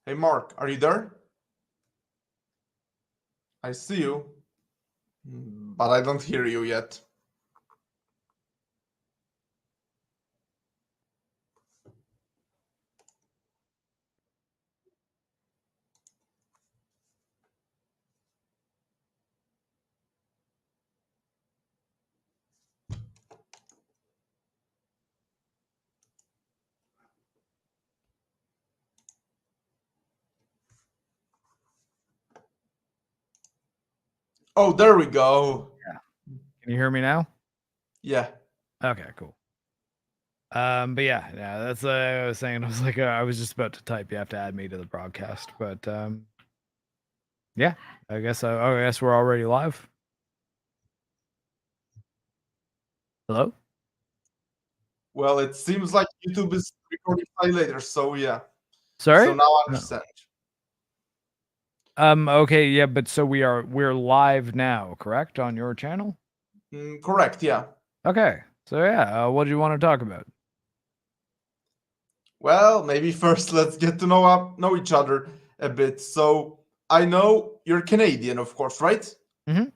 Hey Mark, are you there? I see you, but I don't hear you yet. Oh, there we go. Yeah. Can you hear me now? Yeah. Okay, cool. But yeah, that's what I was saying. I was like, I was just about to type. You have to add me to the broadcast, but yeah, I guess we're already live. Hello. Well, it seems like YouTube is recording slightly later, so yeah. Sorry. So now I understand. Okay, yeah, but so we're live now, correct, on your channel? Correct. Yeah. Okay, so yeah, what do you want to talk about? Well, maybe first let's get to know each other a bit. So I know you're Canadian, of course, right? Mhm.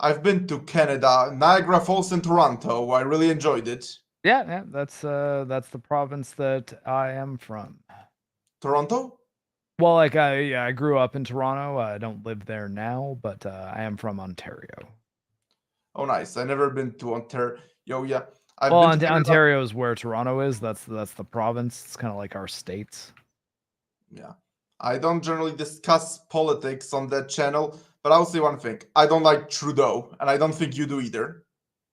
I've been to Canada, Niagara Falls, and Toronto. I really enjoyed it. Yeah, that's the province that I am from. Toronto? Well, like I grew up in Toronto. I don't live there now, but I am from Ontario. Oh, nice. I never been to Ontario. Yeah, I've Well, been to Canada. Ontario is where Toronto is. That's the province. It's kind of like our states. Yeah, I don't generally discuss politics on that channel, but I'll say one thing: I don't like Trudeau, and I don't think you do either.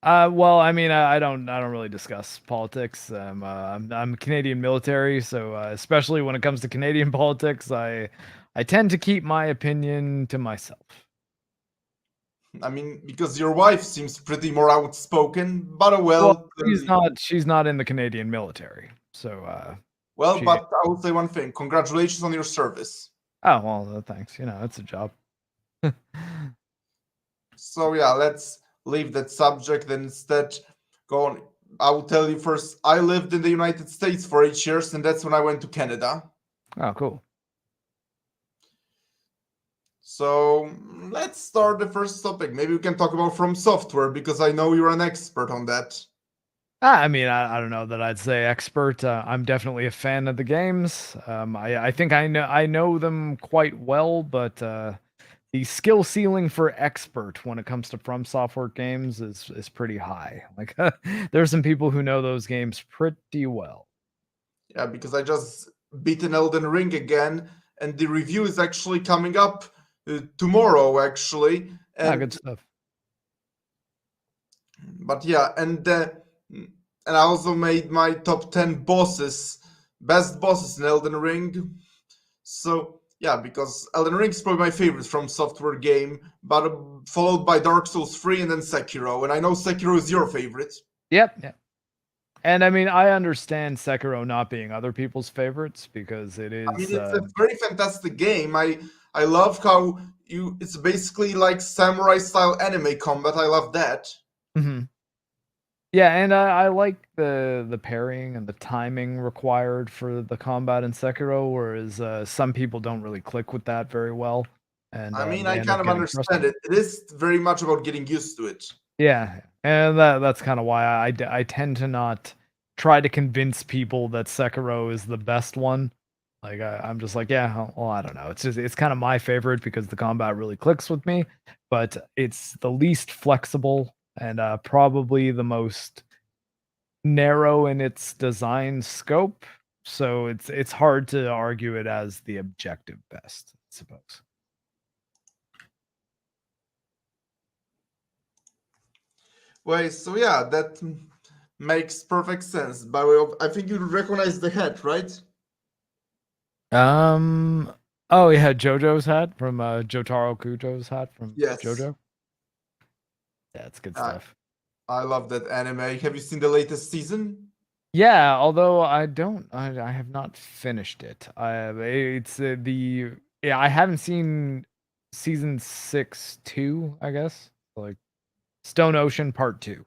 Well, I mean, I don't really discuss politics. I'm Canadian military, so especially when it comes to Canadian politics, I tend to keep my opinion to myself. I mean, because your wife seems pretty more outspoken, but Well, clearly. she's not in the Canadian military, so Well, she. but I will say one thing: congratulations on your service. Oh well, thanks. You know, it's a job. So yeah, let's leave that subject and instead go on. I will tell you first. I lived in the United States for 8 years, and that's when I went to Canada. Oh, cool. So let's start the first topic. Maybe we can talk about From Software because I know you're an expert on that. I mean, I don't know that I'd say expert. I'm definitely a fan of the games. I think I know them quite well, but the skill ceiling for expert when it comes to From Software games is pretty high. Like there's some people who know those games pretty well. Yeah, because I just beat an Elden Ring again, and the review is actually coming up tomorrow, actually. Ah, good And stuff. but yeah, and I also made my top 10 best bosses in Elden Ring. So yeah, because Elden Ring is probably my favorite From Software game, but followed by Dark Souls 3 and then Sekiro. And I know Sekiro is your favorite. Yep. And I mean, I understand Sekiro not being other people's favorites because it is. I mean, it's a very fantastic game. I love how it's basically like samurai style anime combat. I love that. Mhm. Yeah, and I like the parrying and the timing required for the combat in Sekiro, whereas some people don't really click with that very well, and I mean, they I end up kind of getting understand frustrated. it. It is very much about getting used to it. Yeah, and that's kind of why I tend to not try to convince people that Sekiro is the best one. Like I'm just like, yeah, well, I don't know. It's kind of my favorite because the combat really clicks with me, but it's the least flexible and probably the most narrow in its design scope, so it's hard to argue it as the objective best, I suppose. Wait, so yeah, that makes perfect sense. By way of, I think you recognize the head, right? Um. Oh yeah, JoJo's hat from Jotaro Kujo's hat from Yes. JoJo. Yeah, it's good I stuff. I love that anime. Have you seen the latest season? Yeah, although I have not finished it. It's the yeah, I haven't seen season 6 2, I guess. Like Stone Ocean Part 2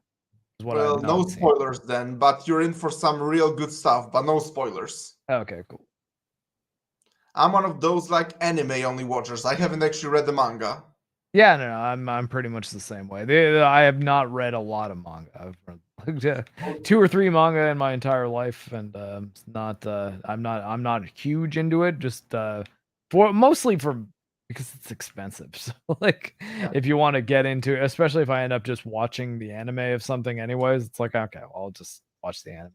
is what I've Well, no not seen. spoilers then, but you're in for some real good stuff, but no spoilers. Okay, cool. I'm one of those like anime only watchers. I haven't actually read the manga. Yeah, no, I'm pretty much the same way. I have not read a lot of manga. I've read like, Oh, 2 or 3 manga in my entire life, and it's not. I'm not huge into it. Just for mostly for because it's expensive. So like, yeah. if you want to get into, especially if I end up just watching the anime of something anyways, it's like okay, well, I'll just watch the anime.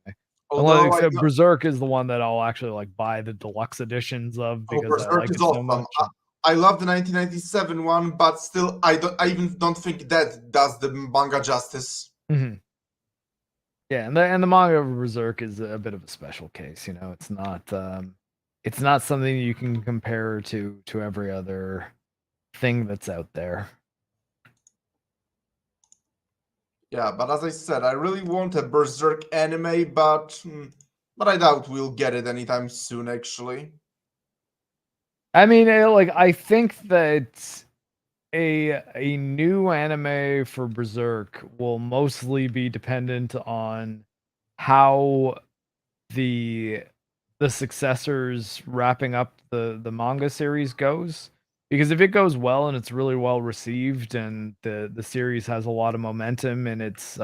Unless Although I except know, Berserk is the one that I'll actually like buy the deluxe editions of oh, because I Berserk like is it so awesome. much. I love the 1997 one, but still, I even don't think that does the manga justice. Mhm. Yeah, and the manga of Berserk is a bit of a special case, you know. It's not something you can compare to every other thing that's out there. Yeah, but as I said, I really want a Berserk anime, but I doubt we'll get it anytime soon. Actually, I mean, like I think that a new anime for Berserk will mostly be dependent on how the the successors wrapping up the manga series goes. Because if it goes well and it's really well received and the series has a lot of momentum and it's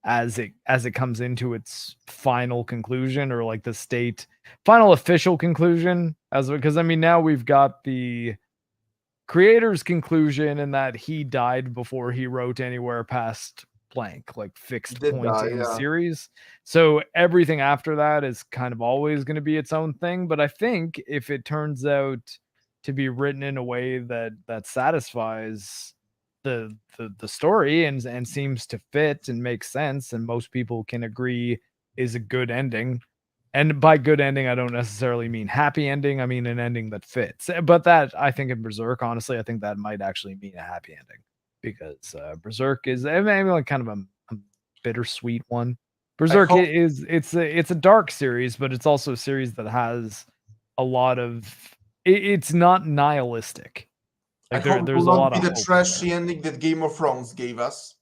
as it comes into its final conclusion or like the state final official conclusion as because I mean now we've got the creator's conclusion in that he died before he wrote anywhere past blank, like he fixed did point die. in the Yeah, series. So everything after that is kind of always going to be its own thing. But I think if it turns out to be written in a way that satisfies the story and seems to fit and makes sense, and most people can agree is a good ending, and by good ending, I don't necessarily mean happy ending. I mean an ending that fits. But that I think in Berserk, honestly, I think that might actually mean a happy ending because Berserk is maybe like kind of a bittersweet one. I Berserk hope. it's a dark series, but it's also a series that has a lot of it's not nihilistic. I Like hope it will there's a not lot be of the hope in trashy there. ending that Game of Thrones gave us.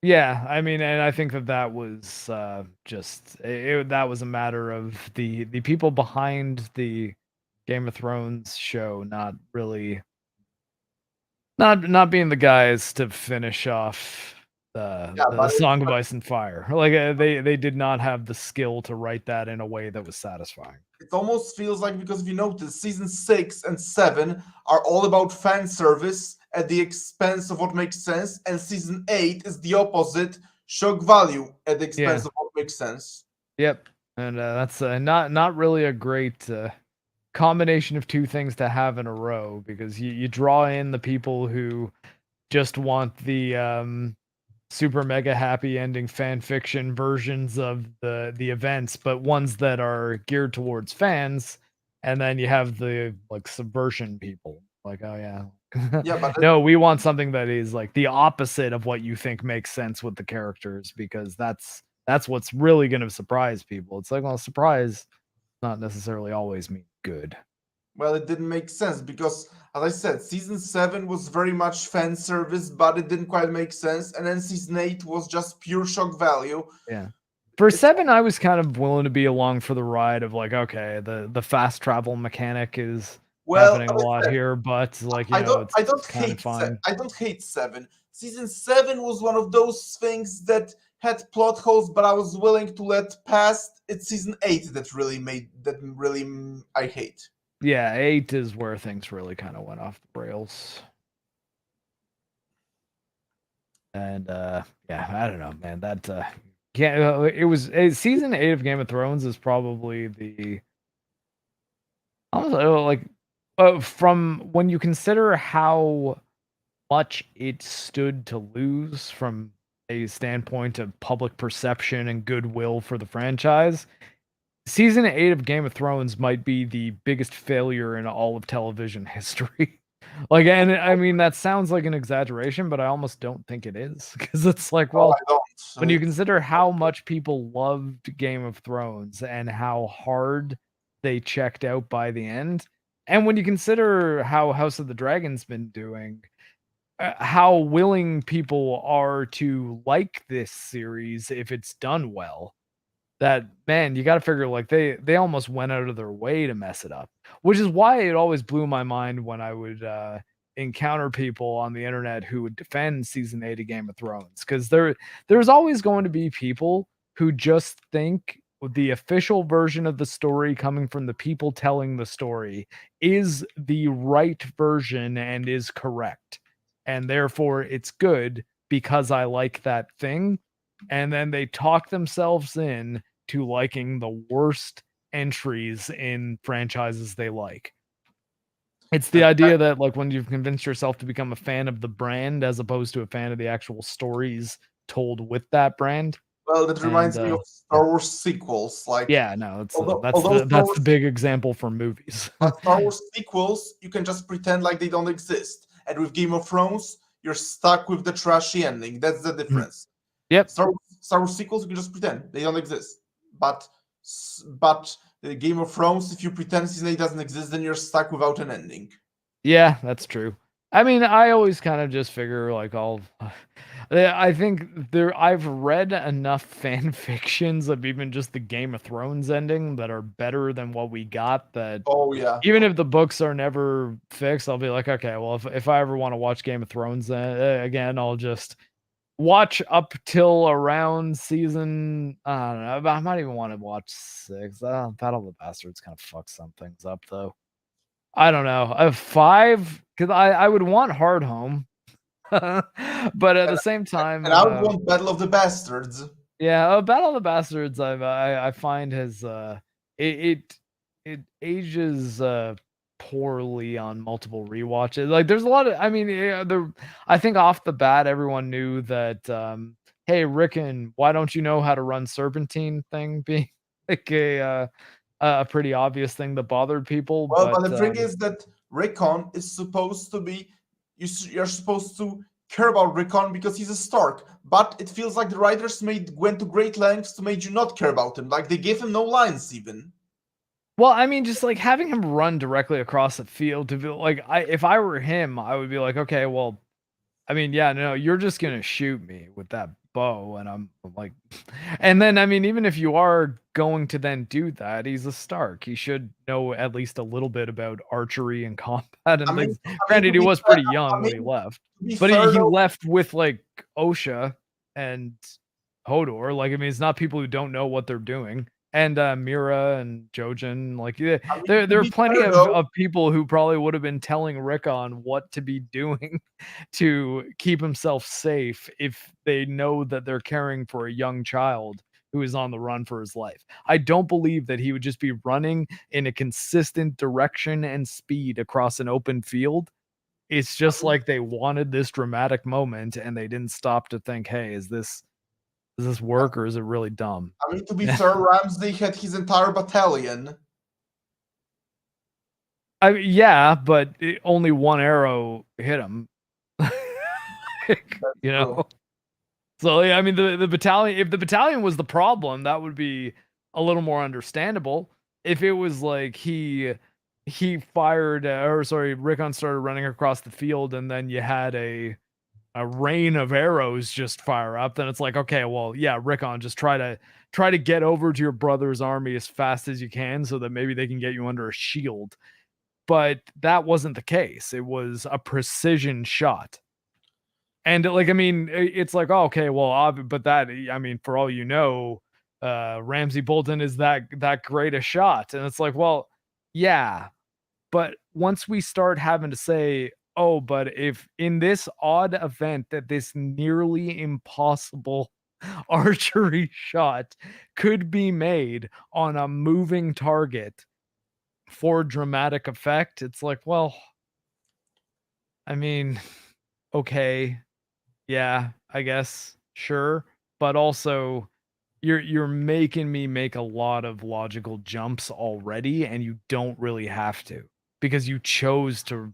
Yeah, I mean, and I think that was just that was a matter of the people behind the Game of Thrones show not really not being the guys to finish off Yeah, the Song of Ice and Fire. Like they did not have the skill to write that in a way that was satisfying. it almost feels like, because if you notice, season 6 and 7 are all about fan service at the expense of what makes sense, and season 8 is the opposite, shock value at the Yeah. expense of what makes sense. Yep. And that's not really a great combination of two things to have in a row because you draw in the people who just want the super mega happy ending fan fiction versions of the events, but ones that are geared towards fans, and then you have the like subversion people. Like, oh yeah. Yeah, but No, we want something that is like the opposite of what you think makes sense with the characters because that's what's really gonna surprise people. It's like, well, surprise not necessarily always mean good. well, it didn't make sense because, as I said, season 7 was very much fan service, but it didn't quite make sense, and then season 8 was just pure shock value. Yeah. For It's 7, I was kind of willing to be along for the ride of like, okay, the fast travel mechanic is well, happening as a I lot said, here, but like, you know, it's kind of fine. I don't hate 7. Season 7 was one of those things that had plot holes, but I was willing to let past. It's season 8 that really I hate. Yeah, 8 is where things really kind of went off the rails. And yeah, I don't know, man. That yeah, it was season 8 of Game of Thrones is probably the honestly like from when you consider how much it stood to lose from a standpoint of public perception and goodwill for the franchise. Season 8 of Game of Thrones might be the biggest failure in all of television history. Like, and I mean, that sounds like an exaggeration, but I almost don't think it is because it's like, No, I well, when don't. you It's consider how much people loved Game of Thrones and how hard they checked out by the end, and when you consider how House of the Dragon's been doing, how willing people are to like this series if it's done well. that man, you gotta figure, like, they almost went out of their way to mess it up, which is why it always blew my mind when I would, encounter people on the internet who would defend season 8 of Game of Thrones, 'cause there's always going to be people who just think the official version of the story coming from the people telling the story is the right version and is correct, and therefore it's good because I like that thing, and then they talk themselves in to liking the worst entries in franchises they like. It's the And idea that, like, when you've convinced yourself to become a fan of the brand as opposed to a fan of the actual stories told with that brand, well, that and, reminds me of yeah. Star Wars sequels. Like, Yeah, no, it's, although Star that's the Wars big example for movies. Star Wars sequels, you can just pretend like they don't exist. And with Game of Thrones, you're stuck with the trashy ending. That's the Mhm. difference. Yep. Star Wars sequels, you can just pretend they don't exist. But Game of Thrones, if you pretend season 8 doesn't exist, then you're stuck without an ending. Yeah, that's true. I mean, I always kind of just figure like I'll I think I've read enough fan fictions of even just the Game of Thrones ending that are better than what we got, that Oh yeah. even if the books are never fixed, I'll be like, okay, well, if I ever want to watch Game of Thrones again, I'll just watch up till around season. I don't know. I might even want to watch 6. Battle of the Bastards kind of fucks some things up, though. I don't know. 5, because I would want Hard Home, but at And, the same time, and I would want Battle of the Bastards. yeah, Battle of the Bastards, I find has it it ages poorly on multiple rewatches. Like, there's a lot of, I mean, yeah, I think off the bat everyone knew that hey Rickon, why don't you know how to run Serpentine thing being like a pretty obvious thing that bothered people, Well, but but the thing is that Rickon is supposed to be you're supposed to care about Rickon because he's a Stark. But it feels like the writers went to great lengths to make you not care about him. Like they gave him no lines even. well, I mean, just like having him run directly across the field to be like, if I were him, I would be like, okay, well, I mean, yeah, no, you're just gonna shoot me with that bow, and I'm like, and then I mean, even if you are going to then do that, he's a Stark. He should know at least a little bit about archery and combat I and mean, things. I mean to Granted, he be was fair, pretty young when he left, to be but fair he though, left with like Osha and Hodor. Like, I mean, it's not people who don't know what they're doing. And Mira and Jojen, like, yeah, I mean to there are be plenty fair though, of people who probably would have been telling Rickon what to be doing to keep himself safe if they know that they're caring for a young child who is on the run for his life. I don't believe that he would just be running in a consistent direction and speed across an open field. It's just like they wanted this dramatic moment and they didn't stop to think, "Hey, does this work or is it really dumb?" I mean to be fair, Ramsay had his entire battalion. Yeah, but only one arrow hit him. That's You true. know? So, yeah, I mean, the battalion, if the battalion was the problem, that would be a little more understandable. If it was like he fired, or sorry, Rickon started running across the field, and then you had a rain of arrows just fire up, then it's like, okay, well, yeah, Rickon, just try to get over to your brother's army as fast as you can, so that maybe they can get you under a shield. But that wasn't the case. It was a precision shot. And, like, I mean, it's like, oh, okay, well, but that, I mean, for all you know, Ramsey Bolton is that great a shot, and it's like, well, yeah, but once we start having to say, oh, but if in this odd event that this nearly impossible archery shot could be made on a moving target for dramatic effect, it's like, well, I mean, okay. Yeah, I guess, sure, but also you're making me make a lot of logical jumps already, and you don't really have to, because you chose to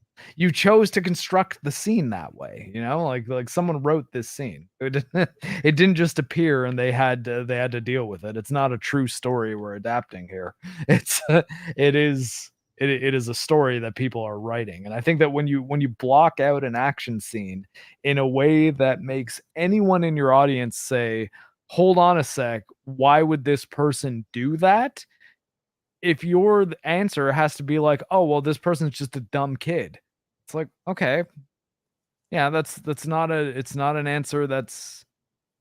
construct the scene that way, you know? Like someone wrote this scene. It didn't it didn't just appear and they had to deal with it. It's not a true story we're adapting here. It's it is a story that people are writing, and I think that when you block out an action scene in a way that makes anyone in your audience say, hold on a sec, why would this person do that? If your answer has to be like, oh, well, this person's just a dumb kid. It's like, okay, yeah, that's not a it's not an answer that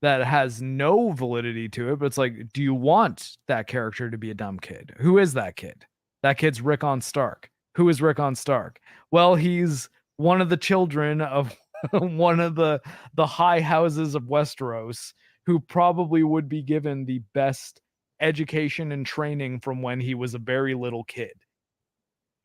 has no validity to it, but it's like, do you want that character to be a dumb kid? Who is that kid? That kid's Rickon Stark. Who is Rickon Stark? Well, he's one of the children of one of the high houses of Westeros who probably would be given the best education and training from when he was a very little kid.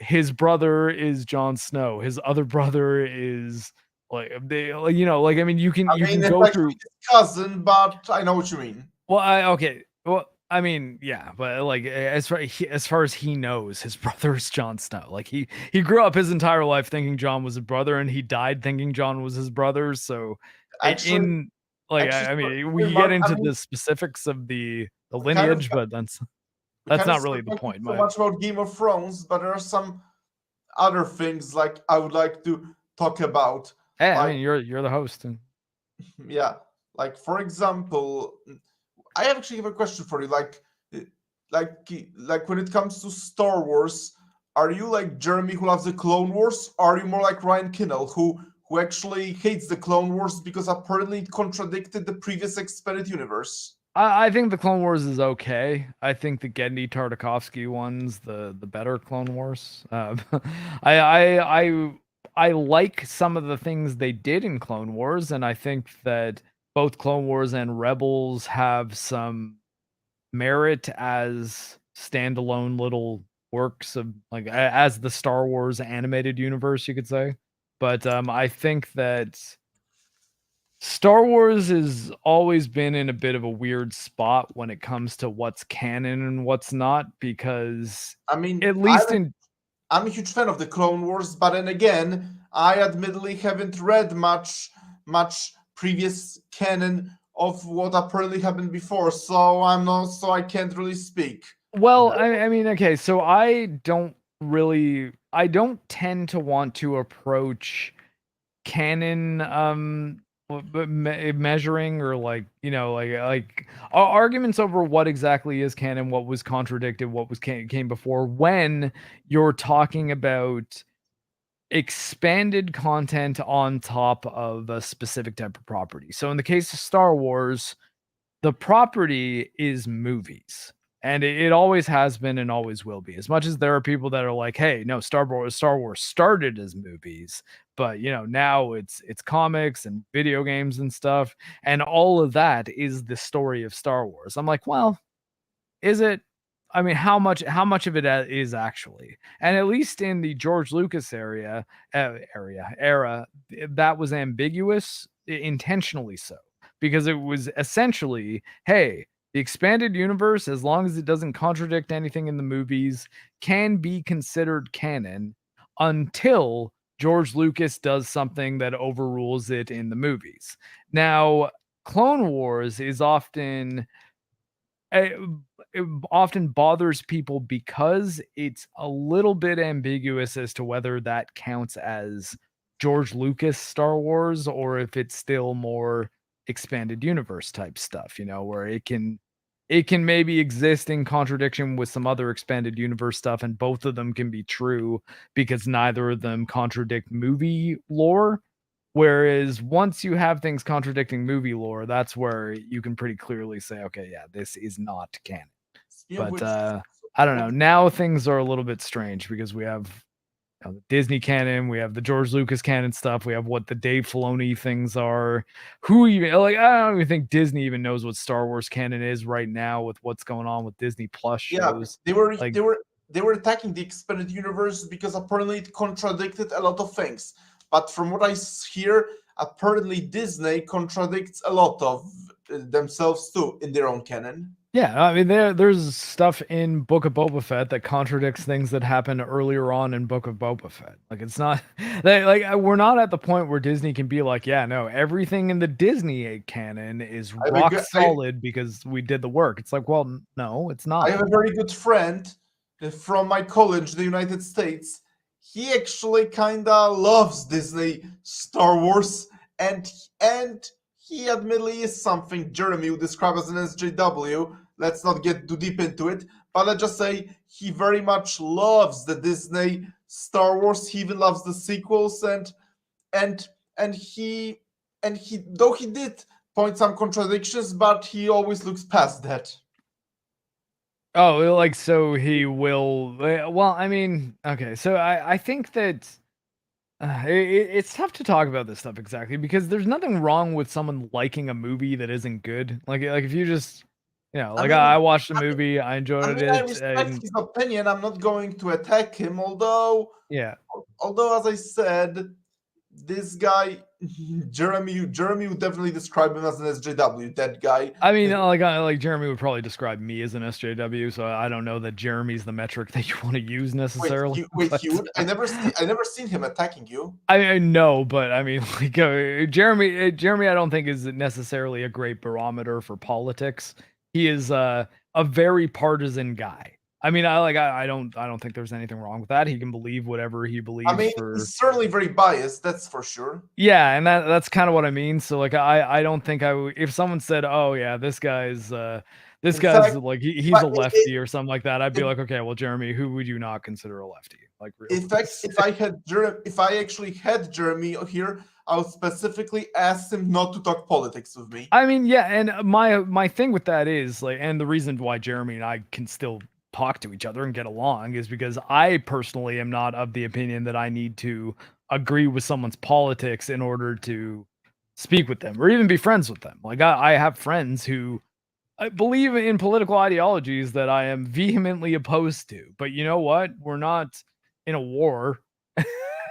His brother is Jon Snow. His other brother is like they, like, I mean, you I mean, can it's go actually through. his cousin, but I know what you mean. Well, I okay. Well, I mean, yeah, but like as far as he knows, his brother is Jon Snow. Like he grew up his entire life thinking Jon was his brother, and he died thinking Jon was his brother. So, Actually, in like actually, I mean, we sorry, can get Mark, I into mean, the specifics of the we kind of lineage, but we that's kind of not really started the talking point. so My much about Game of Thrones, but there are some other things like I would like to talk about. hey, I Like, mean, you're the host. And, yeah, like for example, I actually have a question for you. Uh, like when it comes to Star Wars, are you like Jeremy who loves the Clone Wars? Or are you more like Ryan Kinnell who actually hates the Clone Wars because apparently it contradicted the previous expanded universe? I think the Clone Wars is okay. I think the Genndy Tartakovsky one's the better Clone Wars. I I I I like some of the things they did in Clone Wars, and I think that both Clone Wars and Rebels have some merit as standalone little works of like as the Star Wars animated universe, you could say. But I think that Star Wars has always been in a bit of a weird spot when it comes to what's canon and what's not, because I mean, at least in I'm a huge fan of the Clone Wars, but then again, I admittedly haven't read much previous canon of what apparently happened before, so I can't really speak. well, I mean, okay, so I don't tend to want to approach canon measuring or like arguments over what exactly is canon, what was contradicted, what was came before, when you're talking about expanded content on top of a specific type of property. So in the case of Star Wars, the property is movies. And it always has been and always will be. As much as there are people that are like, "Hey, no, Star Wars started as movies, but now it's comics and video games and stuff, and all of that is the story of Star Wars." I'm like, "Well, is it? I mean, how much of it is actually?" And at least in the George Lucas era, that was ambiguous, intentionally so, because it was essentially, hey, the expanded universe, as long as it doesn't contradict anything in the movies, can be considered canon until George Lucas does something that overrules it in the movies. Now, Clone Wars is often it often bothers people because it's a little bit ambiguous as to whether that counts as George Lucas Star Wars or if it's still more expanded universe type stuff, where it can maybe exist in contradiction with some other expanded universe stuff, and both of them can be true because neither of them contradict movie lore. Whereas once you have things contradicting movie lore, that's where you can pretty clearly say, okay, yeah, this is not canon. Speaking of But which, I don't know. what Now things are a little bit strange because we have the Disney canon, we have the George Lucas canon stuff, we have what the Dave Filoni things are. Who even like I don't even think Disney even knows what Star Wars canon is right now with what's going on with Disney Plus yeah, shows. they were Like, they were they were attacking the expanded universe because apparently it contradicted a lot of things. But from what hear, apparently Disney contradicts a lot of themselves too in their own canon. yeah, I mean there's stuff in Book of Boba Fett that contradicts things that happened earlier on in Book of Boba Fett. Like it's not we're not at the point where Disney can be like, yeah, no, everything in the Disney canon is I have a rock good, solid because we did the work. It's like, well, no, it's I not. have a very good friend from my college, the United States. He actually kinda loves Disney Star Wars, and he admittedly is something Jeremy would describe as an SJW. Let's not get too deep into it, but let's just say he very much loves the Disney Star Wars. He even loves the sequels, and and he he though he did point some contradictions, but he always looks past that. Oh, like, so he will well, I mean, okay, so I think that it's tough to talk about this stuff exactly because there's nothing wrong with someone liking a movie that isn't good. Like if you just, I like mean, I watched a I mean, movie, I enjoyed I it, respect and his opinion. I'm not going to attack him, yeah. although as I said, this guy Jeremy would definitely describe him as an SJW. That guy. I mean, like Jeremy would probably describe me as an SJW, so I don't know that Jeremy's the metric that you want to use necessarily. Wait, But you would? I never seen him attacking you. I know, but I mean, like Jeremy, I don't think is necessarily a great barometer for politics. He is a very partisan guy. I mean, I don't think there's anything wrong with that. He can believe whatever he I believes mean, for. he's certainly very biased. That's for sure. Yeah, and that's kind of what I mean. So like I don't think I would if someone said, "Oh yeah, this In guy's fact, like he's but a lefty or something like that." I'd be in, like, "Okay, well, Jeremy, who would you not consider a lefty?" Like in really. fact, if I actually had Jeremy here, I would specifically ask him not to talk politics with me. I mean, yeah, and my thing with that is like, and the reason why Jeremy and I can still talk to each other and get along is because I personally am not of the opinion that I need to agree with someone's politics in order to speak with them or even be friends with them. Like I have friends who I believe in political ideologies that I am vehemently opposed to, but you know what? We're not in a war,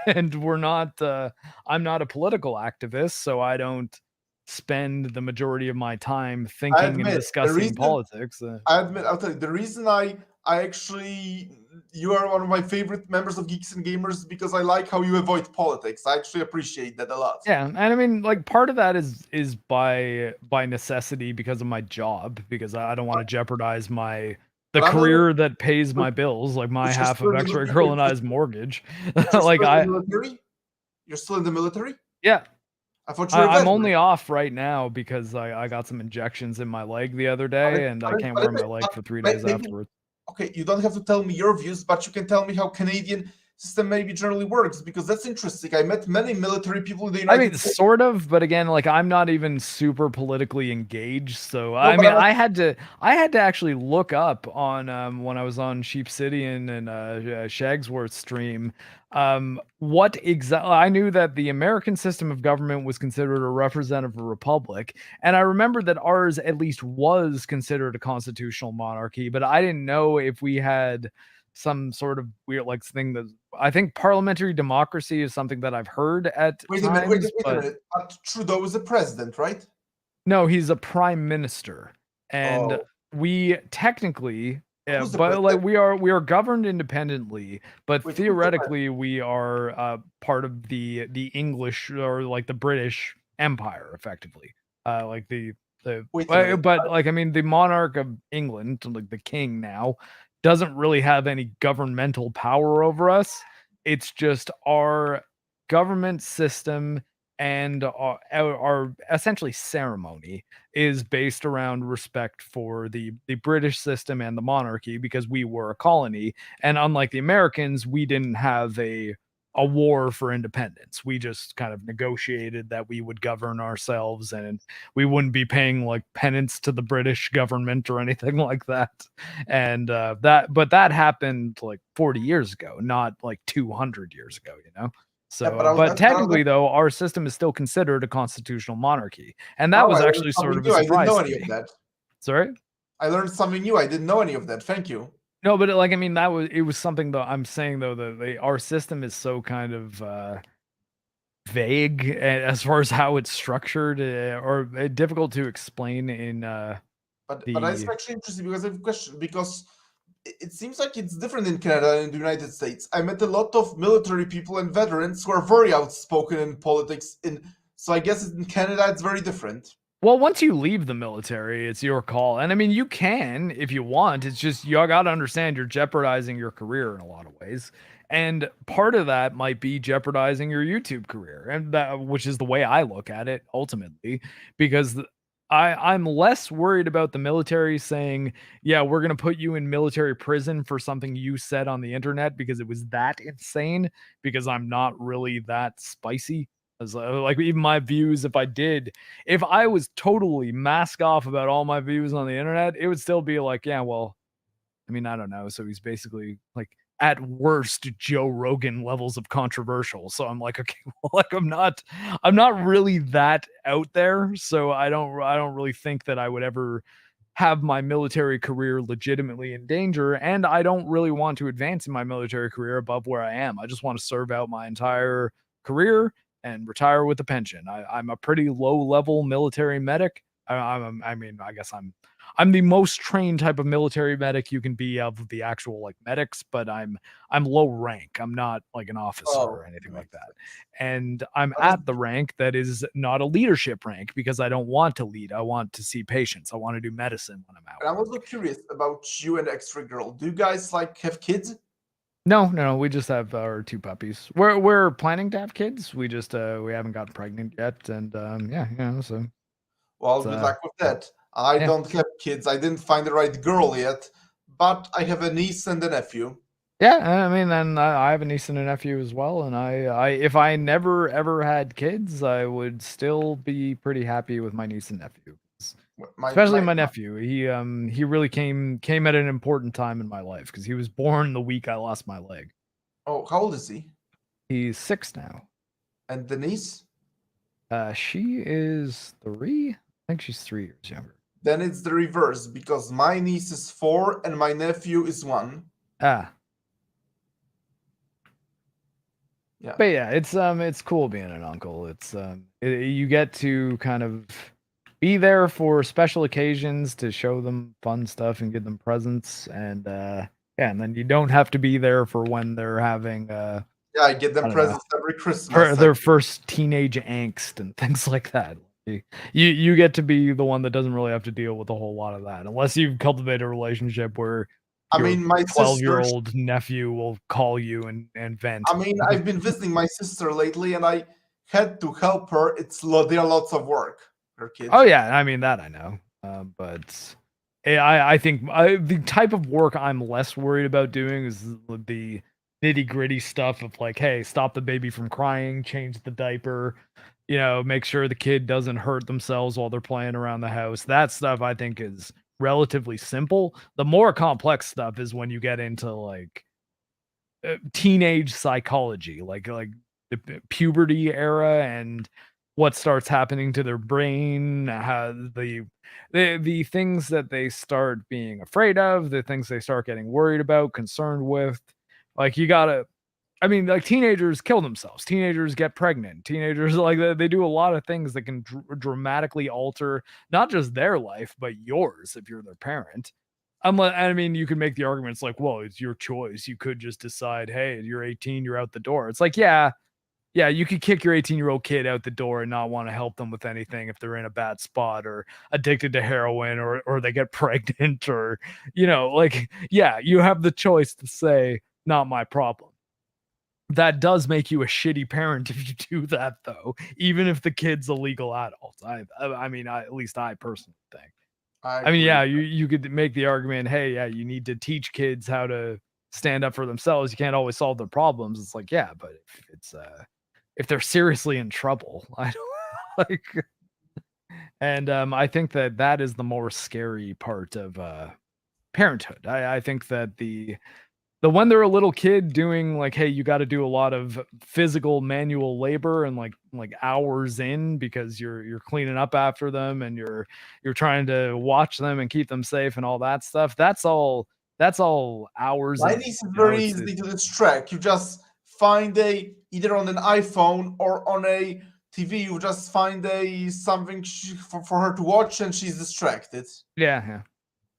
and we're not. I'm not a political activist, so I don't spend the majority of my time I thinking and admit the discussing reason politics. I'll tell you the reason I actually you are one of my favorite members of Geeks and Gamers because I like how you avoid politics. I actually appreciate that a lot. Yeah, and I mean, like part of that is by necessity because of my job, because I don't want to jeopardize the But I'm not. career that pays my bills, like my But you're half still of in the extra military. criminalized mortgage. But you're Like still in the military. You're still in the military. yeah, I thought you were a I'm veteran. only off right now because I got some injections in my leg the other day, and I can't wear my leg for 3 days Maybe afterwards. okay. You don't have to tell me your views, but you can tell me how Canadian system maybe generally works because that's interesting. I met many military people in the I United mean, States. sort of, but again, like I'm not even super politically engaged. So No, I but mean, I was I had to actually look up on when I was on Sheep City and Shagsworth stream what exactly I knew that the American system of government was considered a representative republic, and I remember that ours at least was considered a constitutional monarchy, but I didn't know if we had some sort of weird like thing that I think parliamentary democracy is something that I've heard at wait a minute. times, Wait a but minute. But Trudeau is the president, right? no, he's a prime minister, and Oh, we technically, yeah, who's the but like president? we are governed independently, but Wait, who's the president? theoretically we are part of the English or like the British Empire, effectively. Like Wait a minute. but like I mean, the monarch of England, like the king now, doesn't really have any governmental power over us. It's just our government system and our essentially ceremony is based around respect for the British system and the monarchy because we were a colony, and unlike the Americans, we didn't have a war for independence. We just kind of negotiated that we would govern ourselves and we wouldn't be paying like penance to the British government or anything like that. And that happened like 40 years ago, not like 200 years ago, you know? Yeah, So, but but I was technically, though, our system is still considered a constitutional monarchy, and that wow, was I learned actually sort something of a new. I didn't surprise know to any of me. that. Sorry? I learned something new. I didn't know any of that. Thank you. No, but like I mean, that was it was something though. I'm saying though that our system is so kind of vague as far as how it's structured, or difficult to explain in But that's the. actually interesting because I have a question because it seems like it's different in Canada and the United States. I met a lot of military people and veterans who are very outspoken in politics. So I guess in Canada it's very different. Well, once you leave the military, it's your call. And I mean, you can if you want. It's just you got to understand you're jeopardizing your career in a lot of ways. And part of that might be jeopardizing your YouTube career, and that which is the way I look at it ultimately, because I'm less worried about the military saying, "Yeah, we're gonna put you in military prison for something you said on the internet," because it was that insane, because I'm not really that spicy. As like even my views, if I was totally mask off about all my views on the internet, it would still be like, yeah, well, I mean, I don't know. So he's basically like at worst Joe Rogan levels of controversial. So I'm like, okay, well, like I'm not really that out there. So I don't really think that I would ever have my military career legitimately in danger. And I don't really want to advance in my military career above where I am. I just want to serve out my entire career and retire with a pension. I'm a pretty low level military medic. I mean, I guess I'm the most trained type of military medic you can be of the actual like medics, but I'm low rank. I'm not like an officer Oh, or anything like makes that. sense. And I'm I was, at the rank that is not a leadership rank because I don't want to lead. I want to see patients. I want to do medicine when I'm out. and I'm also curious about you and the extra girl. Do you guys like have kids? No, no, we just have our two puppies. We're planning to have kids. We just we haven't gotten pregnant yet, and yeah, so Well, it's good luck with that. I yeah. don't have kids. I didn't find the right girl yet, but I have a niece and a nephew. Yeah, I mean, and I have a niece and a nephew as well, and if I never ever had kids, I would still be pretty happy with my niece and nephew. My Especially my, my my nephew. He really came at an important time in my life because he was born the week I lost my leg. oh, how old is he? He's 6 now. And the niece? She is 3. I think she's 3 years younger. Then it's the reverse because my niece is 4 and my nephew is 1. Ah, Yeah. but yeah, it's cool being an uncle. You get to kind of be there for special occasions to show them fun stuff and give them presents, and yeah, and then you don't have to be there for when they're having Yeah, I get them I don't know, presents every for Christmas. their first teenage angst and things like that. You get to be the one that doesn't really have to deal with a whole lot of that, unless you've cultivated a relationship where I your mean, my sister, 12-year-old nephew will call you and vent. I mean, I've been visiting my sister lately and I had to help her. There are lots of work. Her Oh kid. yeah, I mean that I know, but I think the type of work I'm less worried about doing is the nitty gritty stuff of like, hey, stop the baby from crying, change the diaper, make sure the kid doesn't hurt themselves while they're playing around the house. That stuff I think is relatively simple. The more complex stuff is when you get into like teenage psychology, like the puberty era and what starts happening to their brain, how the things that they start being afraid of, the things they start getting worried about, concerned with. Like you gotta, I mean, like teenagers kill themselves, teenagers get pregnant, teenagers like they do a lot of things that can dramatically alter not just their life but yours if you're their parent. I mean, you can make the arguments like, "Well, it's your choice. You could just decide, hey, you're 18, you're out the door." It's like, yeah, yeah, you could kick your 18-year-old kid out the door and not want to help them with anything if they're in a bad spot or addicted to heroin or they get pregnant or, like, yeah, you have the choice to say, "Not my problem." That does make you a shitty parent if you do that, though, even if the kid's a legal adult. I mean, at least I personally think. I I mean, agree. yeah, you could make the argument, hey, yeah, you need to teach kids how to stand up for themselves. You can't always solve their problems. It's like, yeah, but if they're seriously in trouble, I don't like and I think that that is the more scary part of parenthood. I think that the when they're a little kid doing like, hey, you got to do a lot of physical manual labor and like hours in because you're cleaning up after them and you're trying to watch them and keep them safe and all that stuff. That's all hours My in. niece is very easy to distract. You just find either on an iPhone or on a TV. You just find something for her to watch, and she's distracted. Yeah, yeah.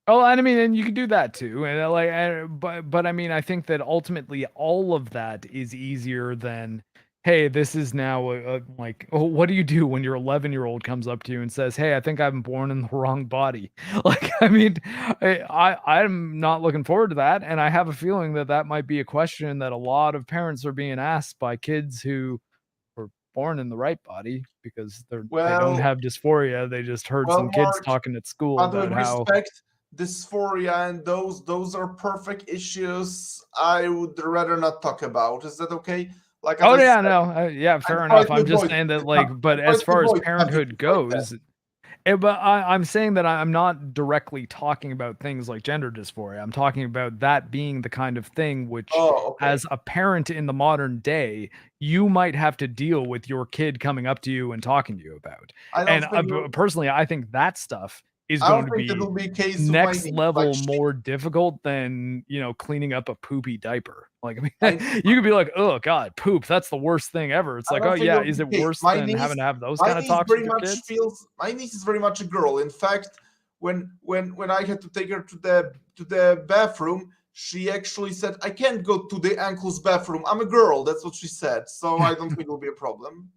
Oh, and I mean, and you can do that too, and but I mean, I think that ultimately all of that is easier than hey, this is now like, oh, what do you do when your 11-year-old comes up to you and says, "Hey, I think I'm born in the wrong body?" Like, I mean, I'm not looking forward to that, and I have a feeling that that might be a question that a lot of parents are being asked by kids who were born in the right body because they don't Well, have dysphoria. They just heard some kids Mark, talking at school but with about how. respect, dysphoria and those are perfect issues I would rather not talk about. Is that okay? Like as Oh I yeah, said, no, yeah, I'm fair trying enough. to I'm just avoid saying that, like, I'm but trying as to far as avoid having parenthood things like that. goes, but I'm saying that I'm not directly talking about things like gender dysphoria. I'm talking about that being the kind of thing which, Oh, okay. as a parent in the modern day, you might have to deal with your kid coming up to you and talking to you about. I don't And think personally, I think that stuff is I going don't to think that be will be a case with my next niece. Like level she, more difficult than, cleaning up a poopy diaper. Like, I my mean, you could be like, "Oh god, poop, that's the worst thing ever." It's I like, don't "Oh think yeah, it'll is be it the case. worse than having to have those My kind of niece talks with very your much kids?" feels. My niece is very much a girl. In fact, when I had to take her to the bathroom, she actually said, "I can't go to the uncle's bathroom. I'm a girl." That's what she said. So I don't think it'll be a problem.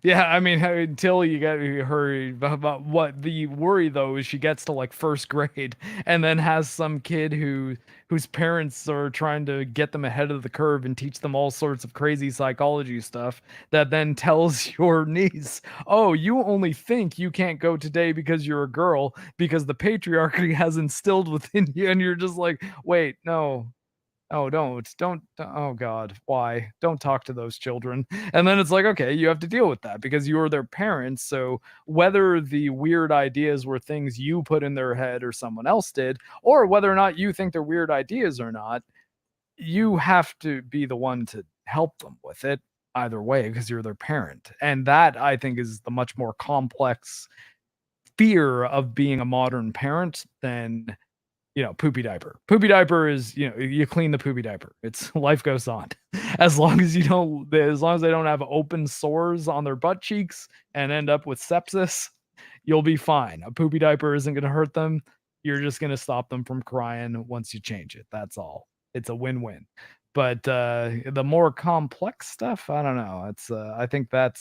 Yeah, I mean, until you get her about what the worry though is she gets to like first grade and then has some kid whose parents are trying to get them ahead of the curve and teach them all sorts of crazy psychology stuff that then tells your niece, "Oh, you only think you can't go today because you're a girl because the patriarchy has instilled within you," and you're just like, "Wait, no, oh, don't, oh God, why? Don't talk to those children." And then it's like, okay, you have to deal with that because you're their parents. So whether the weird ideas were things you put in their head or someone else did, or whether or not you think they're weird ideas or not, you have to be the one to help them with it either way because you're their parent. And that I think is the much more complex fear of being a modern parent than poopy diaper. Poopy diaper is, you clean the poopy diaper. It's life goes on. As long as they don't have open sores on their butt cheeks and end up with sepsis, you'll be fine. A poopy diaper isn't going to hurt them. You're just going to stop them from crying once you change it. That's all. It's a win-win. But the more complex stuff, I don't know. It's I think that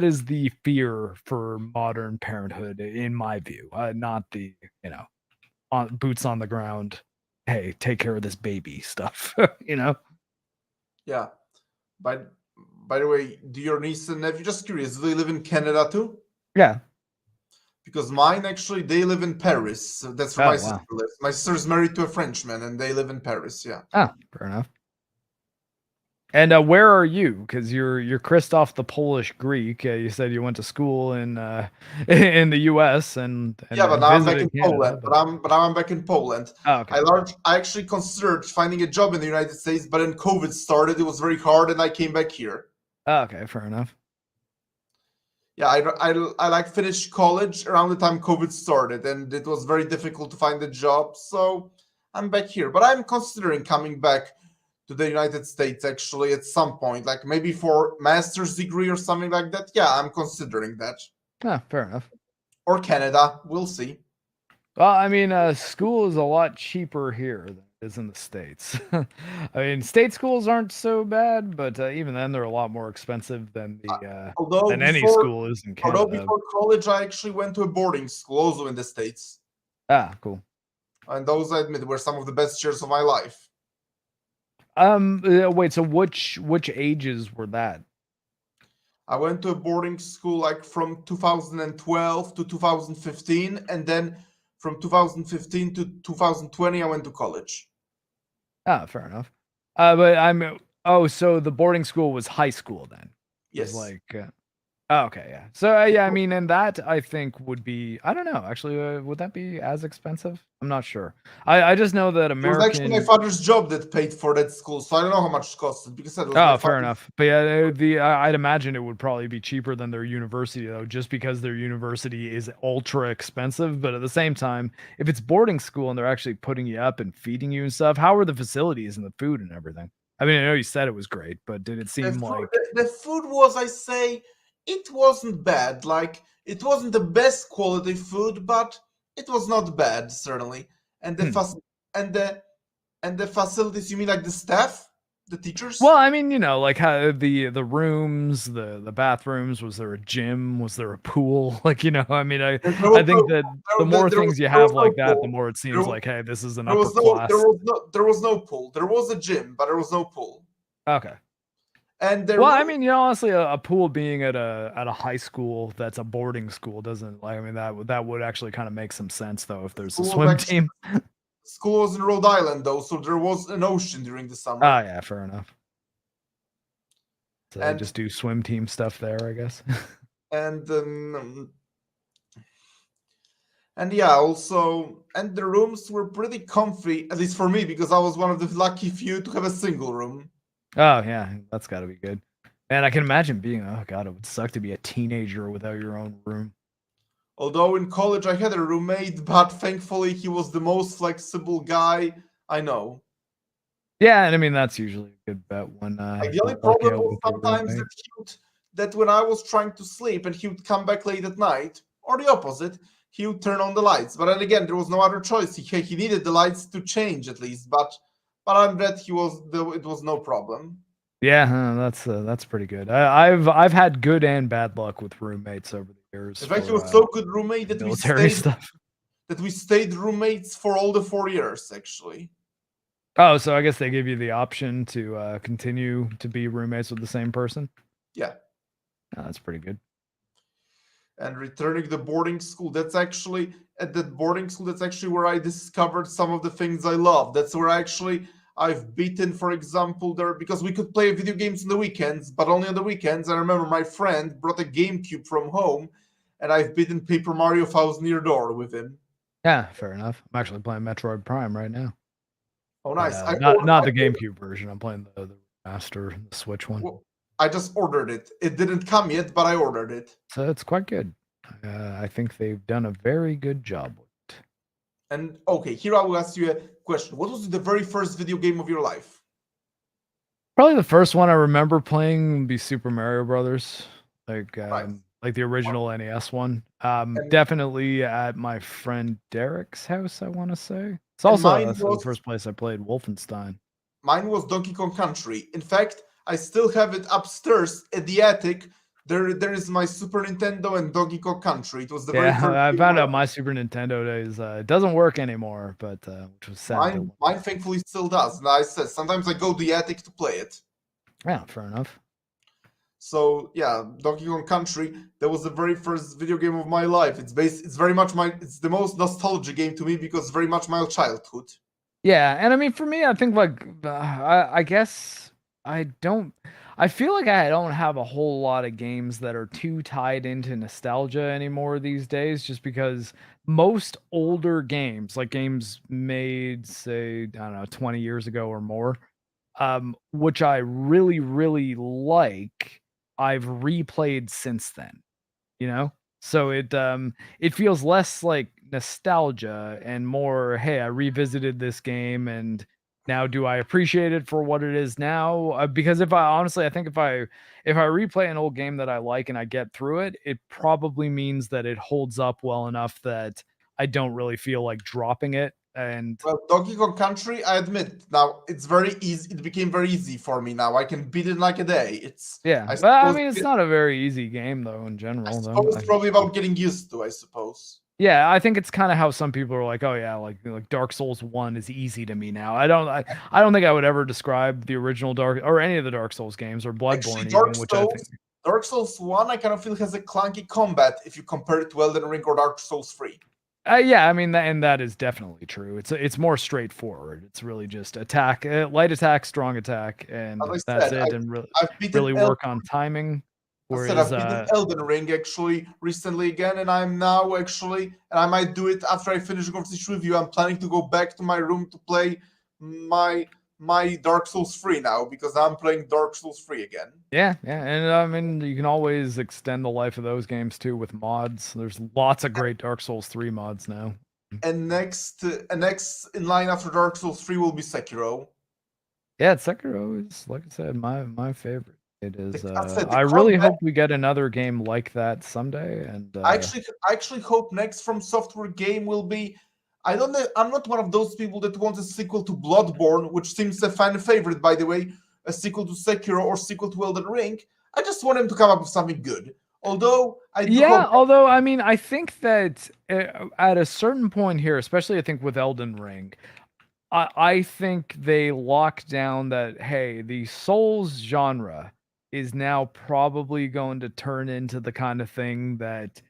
is the fear for modern parenthood in my view, not the, you know, on boots on the ground, "Hey, take care of this baby" stuff, you know? Yeah. By by the way, do your niece and nephew, just curious, do they live in Canada too? Yeah. Because mine actually they live in Paris. So that's where my Oh, sister wow. lives. My sister's married to a Frenchman and they live in Paris. Yeah. Oh, fair enough. And, where are you? Because you're Krystof the Polish Greek, you said you went to school in, in the US Yeah, but and now I'm back in visited Canada, Poland. but But I'm back in Poland. oh, okay. I actually considered finding a job in the United States, but then COVID started. It was very hard, and I came back here. Oh, okay, fair enough. Yeah, I like finished college around the time COVID started, and it was very difficult to find a job. So I'm back here, but I'm considering coming back to the United States actually at some point, like maybe for master's degree or something like that. Yeah, I'm considering that. Oh, fair enough. Or Canada, we'll see. Well, I mean, school is a lot cheaper here than it is in the States. I mean, state schools aren't so bad, but even then, they're a lot more expensive Although than any before school is in although Canada. before college, I actually went to a boarding school also in the States, Ah, cool. and those I admit were some of the best years of my life. Wait, so which ages were that? I went to a boarding school like from 2012 to 2015, and then from 2015 to 2020, I went to college. Ah, fair enough. But oh, so the boarding school was high school then. It was Yes, like, oh, okay, yeah. So, yeah, I mean, and that I think would be, I don't know, actually, would that be as expensive? I'm not sure. I just know that it was actually my American. father's job that paid for that school, so I don't know how much it costed because it was my Oh, fair father's. enough. But yeah, I'd imagine it would probably be cheaper than their university though, just because their university is ultra expensive. But at the same time, if it's boarding school and they're actually putting you up and feeding you and stuff, how are the facilities and the food and everything? I mean, I know you said it was great, but did it The seem food, like? the food was, I say, it wasn't bad. Like it wasn't the best quality food, but it was not bad certainly. And the Hmm. fac- and the and the facilities, you mean like the staff? The teachers? Well, I mean, like how the rooms, the bathrooms, was there a gym? Was there a pool? Like, I mean, I There I was think no that the more things you there was have no like that, the pool. more it There, seems like, hey, this is an there upper was no class. there was no pool. There was a gym, but there was no pool. Okay. And the Well, I room mean, honestly, a pool being at a high school that's a boarding school doesn't like. I mean, that would actually kind of make some sense though if there's a school was swim actually team. school was in Rhode Island though, so there was an ocean during the Oh summer. yeah, fair enough. So they And just do swim team stuff there, I guess. and and yeah, also and the rooms were pretty comfy, at least for me, because I was one of the lucky few to have a single room. Oh yeah, that's got to be good. Man, I can imagine being. Oh god, it would suck to be a teenager without your own room. Although in college I had a roommate, but thankfully he was the most flexible guy I know. Yeah, and I mean that's usually a good bet when Like the only you luck problem out was with a sometimes roommate. that when I was trying to sleep and he would come back late at night, or the opposite, he would turn on the lights. But then again, there was no other choice. He needed the lights to change at least. But I'm glad it was no problem. Yeah, that's pretty good. I've had good and bad luck with roommates over the years In fact, he for was so good roommate military stuff. that we stayed roommates for all the 4 years actually. Oh, so I guess they give you the option to continue to be roommates with the same person. Yeah. Oh, that's pretty good. And returning to boarding school, that's actually where I discovered some of the things I love. That's where I've beaten, for example, there because we could play video games on the weekends, but only on the weekends. I remember my friend brought a GameCube from home, and I've beaten Paper Mario Thousand Year Door with him. Yeah, fair enough. I'm actually playing Metroid Prime right now. Oh, But, nice! not the GameCube version. I'm playing the master, the Switch one. I just ordered it. It didn't come yet, but I ordered it. So it's quite good. I think they've done a very good job with it. And okay, here I will ask you a question. What was the very first video game of your life? Probably the first one I remember playing would be Super Mario Brothers, Right. like the original NES one. And, Definitely at my friend Derek's house, I want to say. It's and also the first place I played Wolfenstein. mine was Donkey Kong Country. In fact, I still have it upstairs at the attic. There is my Super Nintendo and Donkey Kong Country. It was the very first I game found out my Super Nintendo days it doesn't work anymore, but which was sad. mine thankfully still does. And I said sometimes I go to the attic to play it. Yeah, fair enough. So yeah, Donkey Kong Country. That was the very first video game of my life. It's very much it's the most nostalgic game to me because it's very much my childhood. Yeah, and I mean for me, I think like I guess I feel like I don't have a whole lot of games that are too tied into nostalgia anymore these days, just because most older games, like games made, say, I don't know, 20 years ago or more, which I really, really like, I've replayed since then, you know? So it feels less like nostalgia and more, hey, I revisited this game and now do I appreciate it for what it is now? Because if I honestly, I think if I replay an old game that I like and I get through it, it probably means that it holds up well enough that I don't really feel like dropping it. And Well, Donkey Kong Country, I admit now it's very easy. It became very easy for me now. I can beat it in like a day. yeah, I well, I suppose mean, it's not a very easy game though in general, though. it's probably about getting used to. I suppose. Yeah, I think it's kind of how some people are like, "Oh yeah, like Dark Souls 1 is easy to me now." I don't think I would ever describe the original Dark or any of the Dark Souls games or Bloodborne Actually, even, which I think Dark Souls 1, I kind of feel has a clunky combat if you compare it to Elden Ring or Dark Souls 3. yeah, I mean that is definitely true. It's more straightforward. It's really just attack, light attack, strong attack, and As I that's said, it. And I've beaten really work on timing. I've Whereas, beaten Elden Ring actually recently again, and I'm now actually, and I might do it after I finish the conversation with you. I'm planning to go back to my room to play my Dark Souls 3 now because I'm playing Dark Souls 3 again. yeah, and I mean you can always extend the life of those games too with mods. There's lots of great Dark Souls 3 mods now. And next in line after Dark Souls 3 will be Sekiro. Yeah, Sekiro is, like I said, my favorite. It is. The I really combat, hope we get another game like that someday. And I actually hope next From Software game will be. I don't know. I'm not one of those people that wants a sequel to Bloodborne, which seems a fan favorite, by the way. a sequel to Sekiro or sequel to Elden Ring. I just want him to come up with something good. Although I do Yeah, hope. although I mean, I think that at a certain point here, especially I think with Elden Ring, I think they lock down that hey, the Souls genre is now probably going to turn into the kind of thing that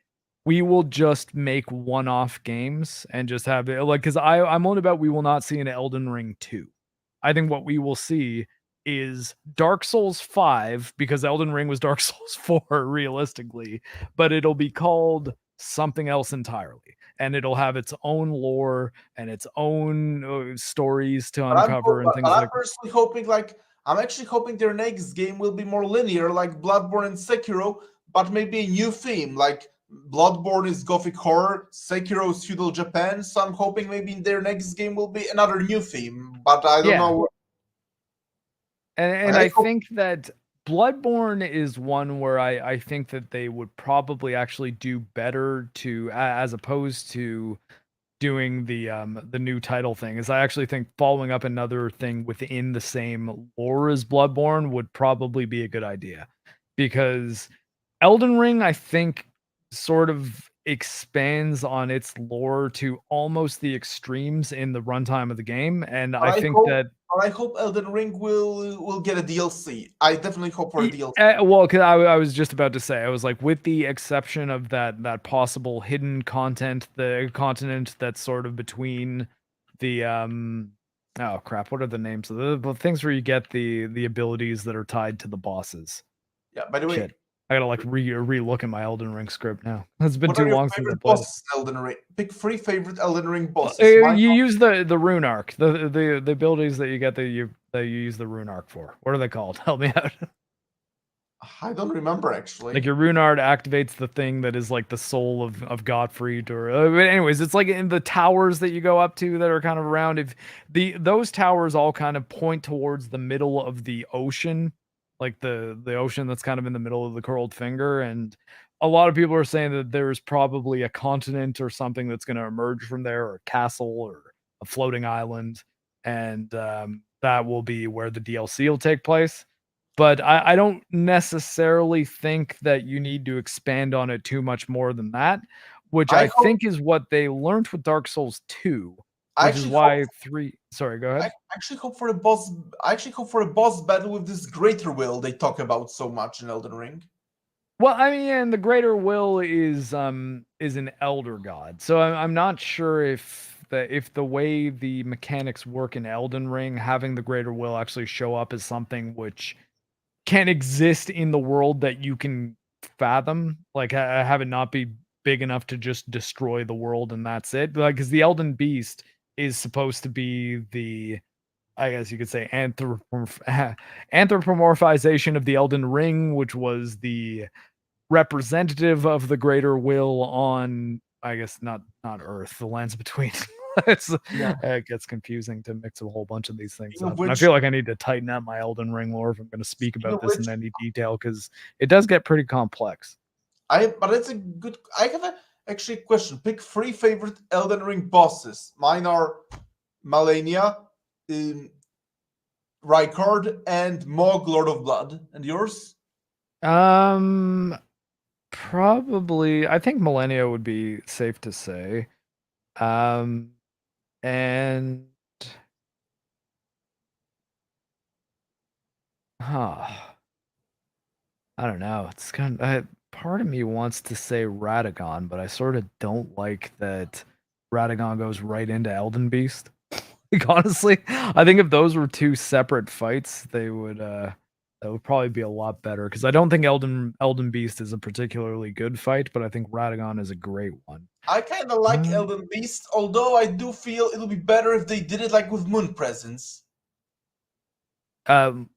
we will just make one-off games and just have it like because I'm on about we will not see an Elden Ring 2. I think what we will see is Dark Souls 5 because Elden Ring was Dark Souls 4 realistically, but it'll be called something else entirely and it'll have its own lore and its own stories to uncover and But things I'm like personally hoping, like, I'm actually hoping their next game will be more linear, like Bloodborne and Sekiro, but maybe a new theme. Like Bloodborne is Gothic horror, Sekiro is feudal Japan. So I'm hoping maybe their next game will be another new theme. But I don't yeah. know. And I I hope, think that Bloodborne is one where I think that they would probably actually do better to as opposed to doing the new title thing, is I actually think following up another thing within the same lore as Bloodborne would probably be a good idea. Because Elden Ring, I think, sort of expands on its lore to almost the extremes in the runtime of the game, and but I I think hope, that but I hope Elden Ring will get a DLC. I definitely hope for a DLC. Well, 'cause I was just about to say, I was like, with the exception of that possible hidden content, the continent that's sort of between the oh crap, what are the names of the things where you get the abilities that are tied to the bosses? Yeah. By the way, Shit, I gotta like re-look at my Elden Ring script now. It's been what are too your long since I favorite played it. bosses in Elden Ring? Pick 3 favorite Elden Ring bosses. Mine. You use the rune arc, the abilities that you get that you use the rune arc for. What are they called? Help me out. I don't remember actually. Like your Runard activates the thing that is like the soul of Gottfried, or but anyways, it's like in the towers that you go up to that are kind of around. If those towers all kind of point towards the middle of the ocean, like the ocean that's kind of in the middle of the curled finger, and a lot of people are saying that there's probably a continent or something that's going to emerge from there, or a castle, or a floating island, and that will be where the DLC will take place. But I don't necessarily think that you need to expand on it too much more than that, which I I hope. think is what they learned with Dark Souls 2, I which is actually hope. why 3 sorry, go I ahead. actually hope for a boss. I actually hope for a boss battle with this greater will they talk about so much in Elden Ring. Well, I mean, and the greater will is an elder god. So I'm not sure if the way the mechanics work in Elden Ring, having the greater will actually show up as something which can exist in the world that you can fathom, like have it not be big enough to just destroy the world and that's it. Like, because the Elden Beast is supposed to be the, I guess you could say, anthropomorphization of the Elden Ring, which was the representative of the greater will on, I guess, not Earth, the lands between. it's Yeah. it gets confusing to mix a whole bunch of these things Speaking of up, and I which, feel like I need to tighten up my Elden Ring lore if I'm going to speak speaking of about this in which, any detail, because it does get pretty complex. but it's a good. I have actually a question. Pick 3 favorite Elden Ring bosses. Mine are Malenia, um, Rykard, and Mog Lord of Blood. And yours? Um, Probably, I think Millennia would be safe to say. Um, and huh. I don't know. It's kind of part of me wants to say Radagon, but I sort of don't like that Radagon goes right into Elden Beast. Like honestly, I think if those were two separate fights, they would that would probably be a lot better, because I don't think Elden Beast is a particularly good fight, but I think Radagon is a great one. I kind of like Uh, Elden Beast, although I do feel it'll be better if they did it like with Moon Presence. um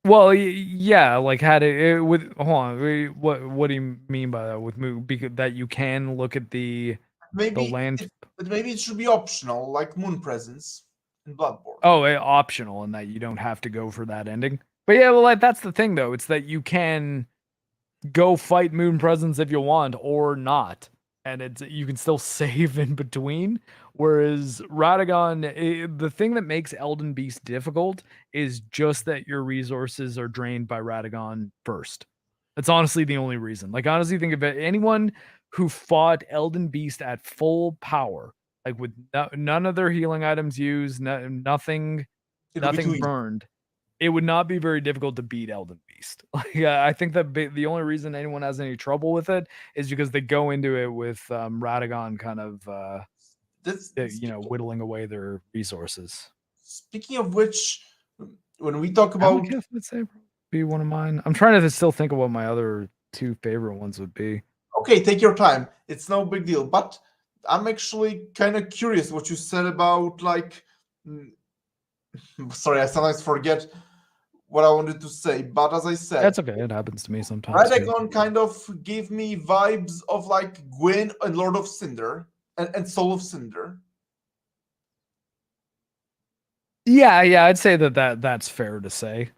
well, yeah, like had it with hold on, what do you mean by that with move? Because that you can look at the Maybe land. it, but maybe it should be optional, like Moon Presence in Bloodborne. Oh, optional, and that you don't have to go for that ending. But yeah, well, like, that's the thing, though. It's that you can go fight Moon Presence if you want, or not. and you can still save in between. Whereas Radagon, the thing that makes Elden Beast difficult is just that your resources are drained by Radagon first. That's honestly the only reason. Like, honestly, think of it. Anyone who fought Elden Beast at full power, like with none of their healing items used, nothing, It would be too nothing easy. burned, it would not be very difficult to beat Elden Beast. Like, I think that the only reason anyone has any trouble with it is because they go into it with Radagon kind of, This whittling away their resources. speaking of which, when we talk about Amethyst, I'd say be one of mine. I'm trying to still think of what my other two favorite ones would be. okay, take your time. It's no big deal. But I'm actually kind of curious what you said about like. Sorry, I sometimes forget what I wanted to say. But as I said, That's okay. It happens to me sometimes too. Radagon kind of gave me vibes of like Gwyn and Lord of Cinder and Soul of Cinder. Yeah, I'd say that's fair to say.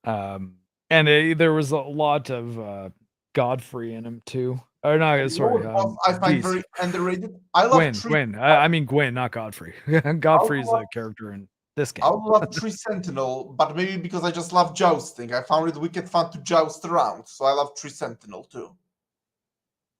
And there was a lot of Godfrey in him too. Or no, You know sorry, what boss I find Beast. very underrated? I love Gwyn. I mean Gwyn, not Godfrey. Godfrey's a character in this game. I would love Tree Sentinel, but maybe because I just love jousting. I found it wicked fun to joust around, so I love Tree Sentinel too.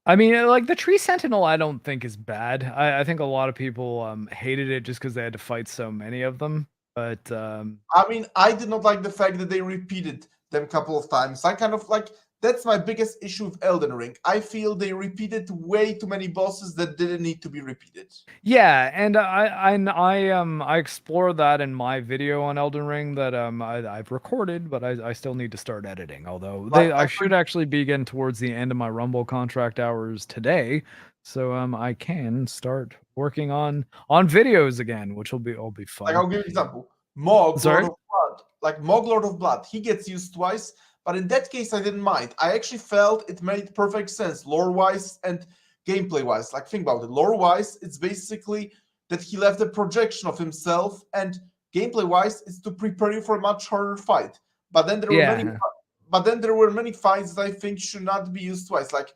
I mean, like the Tree Sentinel, I don't think is bad. I think a lot of people hated it just because they had to fight so many of them. But I mean, I did not like the fact that they repeated them a couple of times. I kind of like that's my biggest issue with Elden Ring. I feel they repeated way too many bosses that didn't need to be repeated. yeah, and I explore that in my video on Elden Ring that I've recorded, but I still need to start editing. Although I should actually be getting towards the end of my Rumble contract hours today, so I can start working on videos again, which will be fun. Like I'll give you an example. Mog Sorry? Lord of Blood, like Mog Lord of Blood, he gets used twice, but in that case I didn't mind. I actually felt it made perfect sense lore-wise and gameplay-wise. Like think about it. Lore-wise, it's basically that he left a projection of himself, and gameplay-wise, it's to prepare you for a much harder fight. But then there were many fights that I think should not be used twice. Like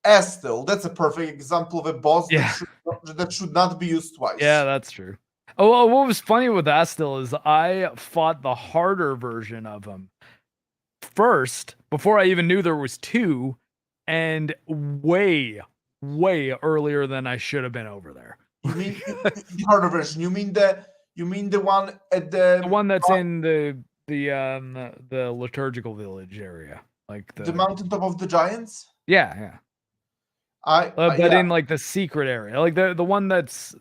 Astil, that's a perfect example of a boss that should not be used twice. Yeah, that's true. Oh, what was funny with Astil is I fought the harder version of him first before I even knew there was two, and way earlier than I should have been over there. You mean the harder version? You mean the one at the one that's in the liturgical village area, like the mountaintop of the giants? Yeah. But in like the secret area, like the one that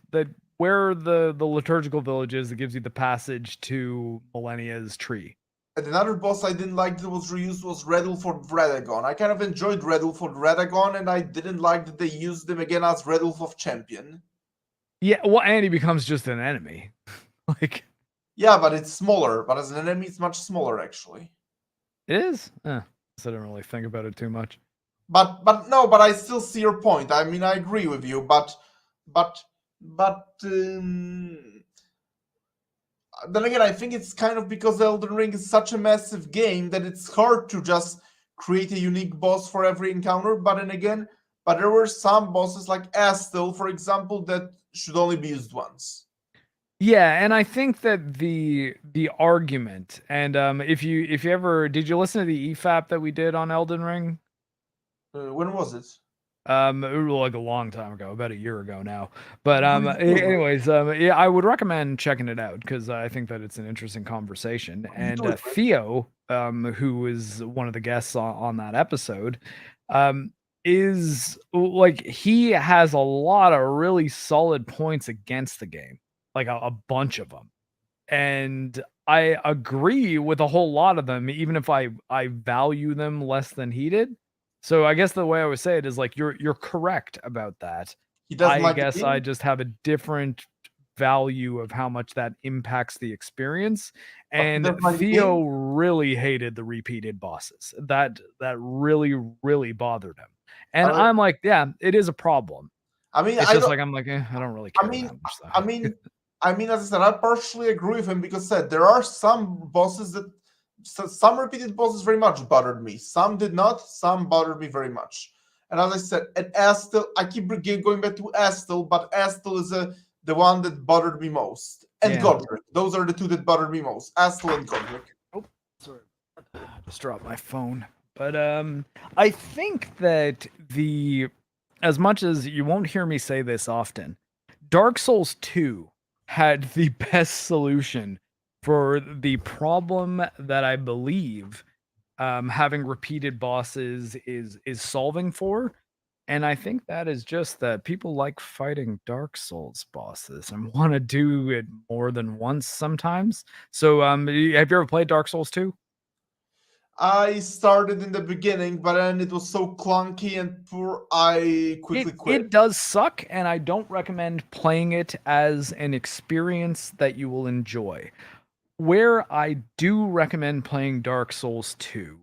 where the liturgical village is, that gives you the passage to Millennia's tree. And another boss I didn't like that was reused was Redulford Radagon. I kind of enjoyed Redulford Radagon, and I didn't like that they used him again as Redulf Champion. Yeah, well, and he becomes just an enemy. Like, yeah, but it's smaller. But as an enemy, it's much smaller, actually. It is? So I didn't really think about it too much. But I still see your point. I mean, I agree with you. But then again, I think it's kind of because Elden Ring is such a massive game that it's hard to just create a unique boss for every encounter. But then again, there were some bosses like Astil, for example, that should only be used once. Yeah, and I think that the argument, and if you ever did you listen to the EFAP that we did on Elden Ring? When was it? Like a long time ago, about a year ago now. But anyways, yeah, I would recommend checking it out because I think that it's an interesting conversation. And Theo, who is one of the guests on that episode, is like he has a lot of really solid points against the game, like a bunch of them. And I agree with a whole lot of them, even if I value them less than he did. So I guess the way I would say it is like you're correct about that. I guess I just have a different value of how much that impacts the experience. And Theo really hated the repeated bosses. That really bothered him. And I'm like, yeah, it is a problem. I mean, it's just like I'm like, I don't really care that much. Though. I mean, as I said, I partially agree with him because there are some bosses that. So some repeated bosses very much bothered me. Some did not. Some bothered me very much. And as I said, at Astel, I keep going back to Astel, but Astel is the one that bothered me most. And Godric. Those are the two that bothered me most. Astel and Godric. Oh, sorry. I just dropped my phone. But I think that as much as you won't hear me say this often, Dark Souls 2 had the best solution for the problem that I believe having repeated bosses is solving for. And I think that is just that people like fighting Dark Souls bosses and want to do it more than once sometimes. So have you ever played Dark Souls 2? I started in the beginning, but then it was so clunky and poor, I quickly quit. It does suck, and I don't recommend playing it as an experience that you will enjoy. Where I do recommend playing Dark Souls 2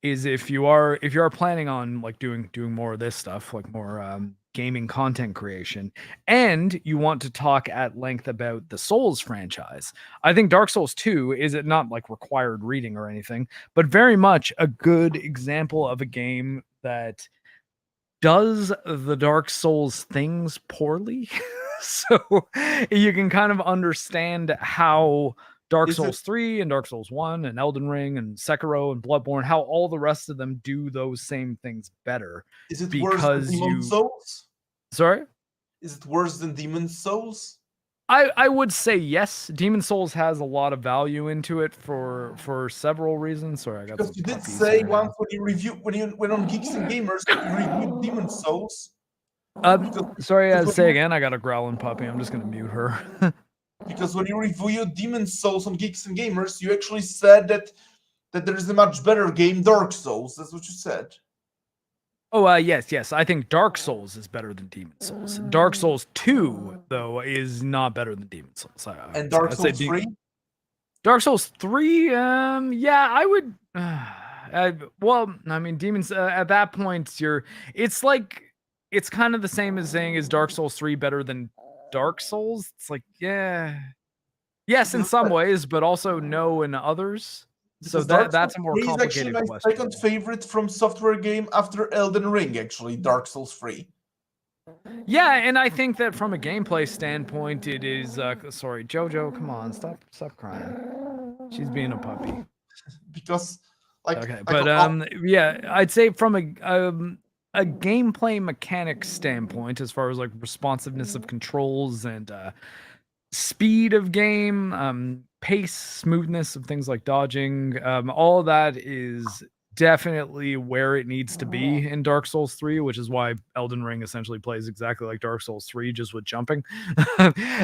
is if you are planning on like doing more of this stuff, like more gaming content creation, and you want to talk at length about the Souls franchise. I think Dark Souls 2 is it not like required reading or anything, but very much a good example of a game that does the Dark Souls things poorly. So you can kind of understand how Dark Souls 3 and Dark Souls 1 and Elden Ring and Sekiro and Bloodborne, how all the rest of them do those same things better. Is it worse than Demon's Souls? Sorry? Is it worse than Demon's Souls? I would say yes. Demon's Souls has a lot of value into it for several reasons. Sorry, I got because you did say once when you went on Geeks and Gamers, you reviewed Demon's Souls. Sorry, say again. I got a growling puppy. I'm just gonna mute her. Because when you reviewed Demon's Souls on Geeks and Gamers, you actually said that there is a much better game, Dark Souls. That's what you said. Oh, yes. I think Dark Souls is better than Demon's Souls. Dark Souls 2, though, is not better than Demon's Souls. And Dark Souls 3? Dark Souls 3, yeah, I would... well, I mean, Demon's... at that point, it's like... It's kind of the same as saying, is Dark Souls 3 better than Dark Souls? It's like, yeah. Yes, in some ways, but also no in others. So that's a more complicated question. My second favorite from software game after Elden Ring, actually, Dark Souls 3. Yeah, and I think that from a gameplay standpoint, it is. Sorry, Jojo, come on, stop crying. She's being a puppy. Because, like, okay, but yeah, I'd say from a gameplay mechanic standpoint, as far as like responsiveness of controls and speed of game, pace, smoothness of things like dodging, all of that is definitely where it needs to be in Dark Souls 3, which is why Elden Ring essentially plays exactly like Dark Souls 3, just with jumping.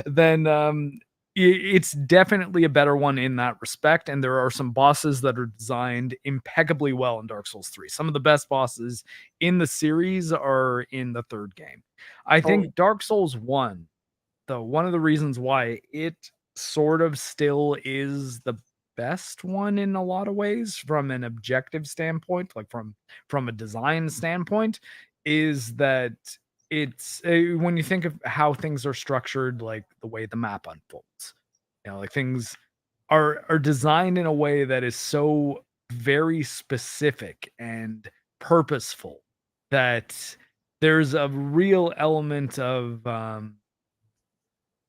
Then it's definitely a better one in that respect, and there are some bosses that are designed impeccably well in Dark Souls 3. Some of the best bosses in the series are in the third game. I think Dark Souls 1, though, one of the reasons why it sort of still is the best one in a lot of ways from an objective standpoint, like from a design standpoint, is that it's when you think of how things are structured, like the way the map unfolds, like things are designed in a way that is so very specific and purposeful that there's a real element of what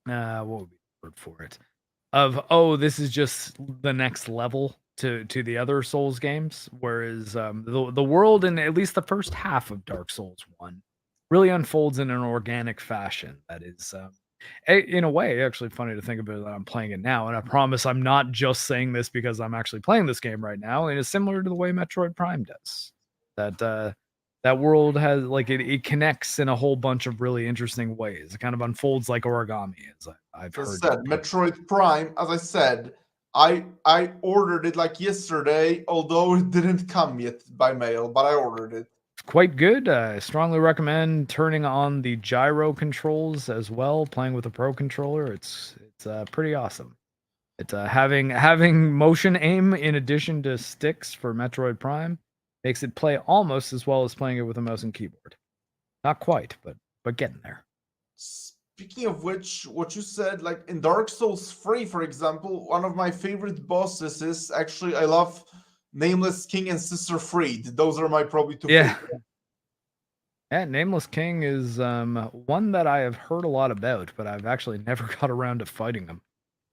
would be the word for it? Of this is just the next level to the other Souls games, whereas the world in at least the first half of Dark Souls 1 really unfolds in an organic fashion that is in a way actually funny to think about that I'm playing it now, and I promise I'm not just saying this because I'm actually playing this game right now, and it's similar to the way Metroid Prime does. That world has like it connects in a whole bunch of really interesting ways. It kind of unfolds like origami, as I've heard. Metroid Prime, as I said, I ordered it like yesterday, although it didn't come yet by mail, but I ordered it. It's quite good. I strongly recommend turning on the gyro controls as well, playing with a pro controller. It's pretty awesome. It's having motion aim in addition to sticks for Metroid Prime makes it play almost as well as playing it with a mouse and keyboard. Not quite, but getting there. Speaking of which, what you said, like in Dark Souls 3, for example, one of my favorite bosses is actually, I love Nameless King and Sister Freed. Those are my probably two favorite. Yeah, Nameless King is one that I have heard a lot about, but I've actually never got around to fighting him.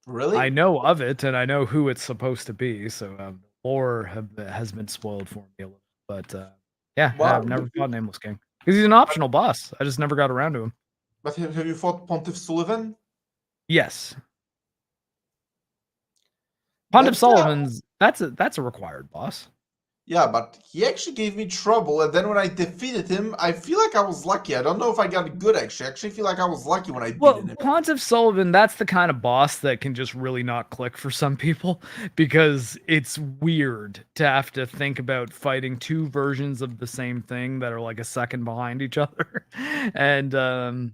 I Really? know of it, and I know who it's supposed to be, so lore has been spoiled for me a little. But yeah, I've Wow. never fought Nameless King because he's an optional boss. I just never got around to him. But have you fought Pontiff Sullivan? Yes, Pontiff That's Sullivan's that's a required boss. yeah, but he actually gave me trouble, and then when I defeated him, I feel like I was lucky. I don't know if I got good actually. I actually feel like I was lucky when I beat Well, him. Pontiff Sullivan, that's the kind of boss that can just really not click for some people because it's weird to have to think about fighting two versions of the same thing that are like a second behind each other. And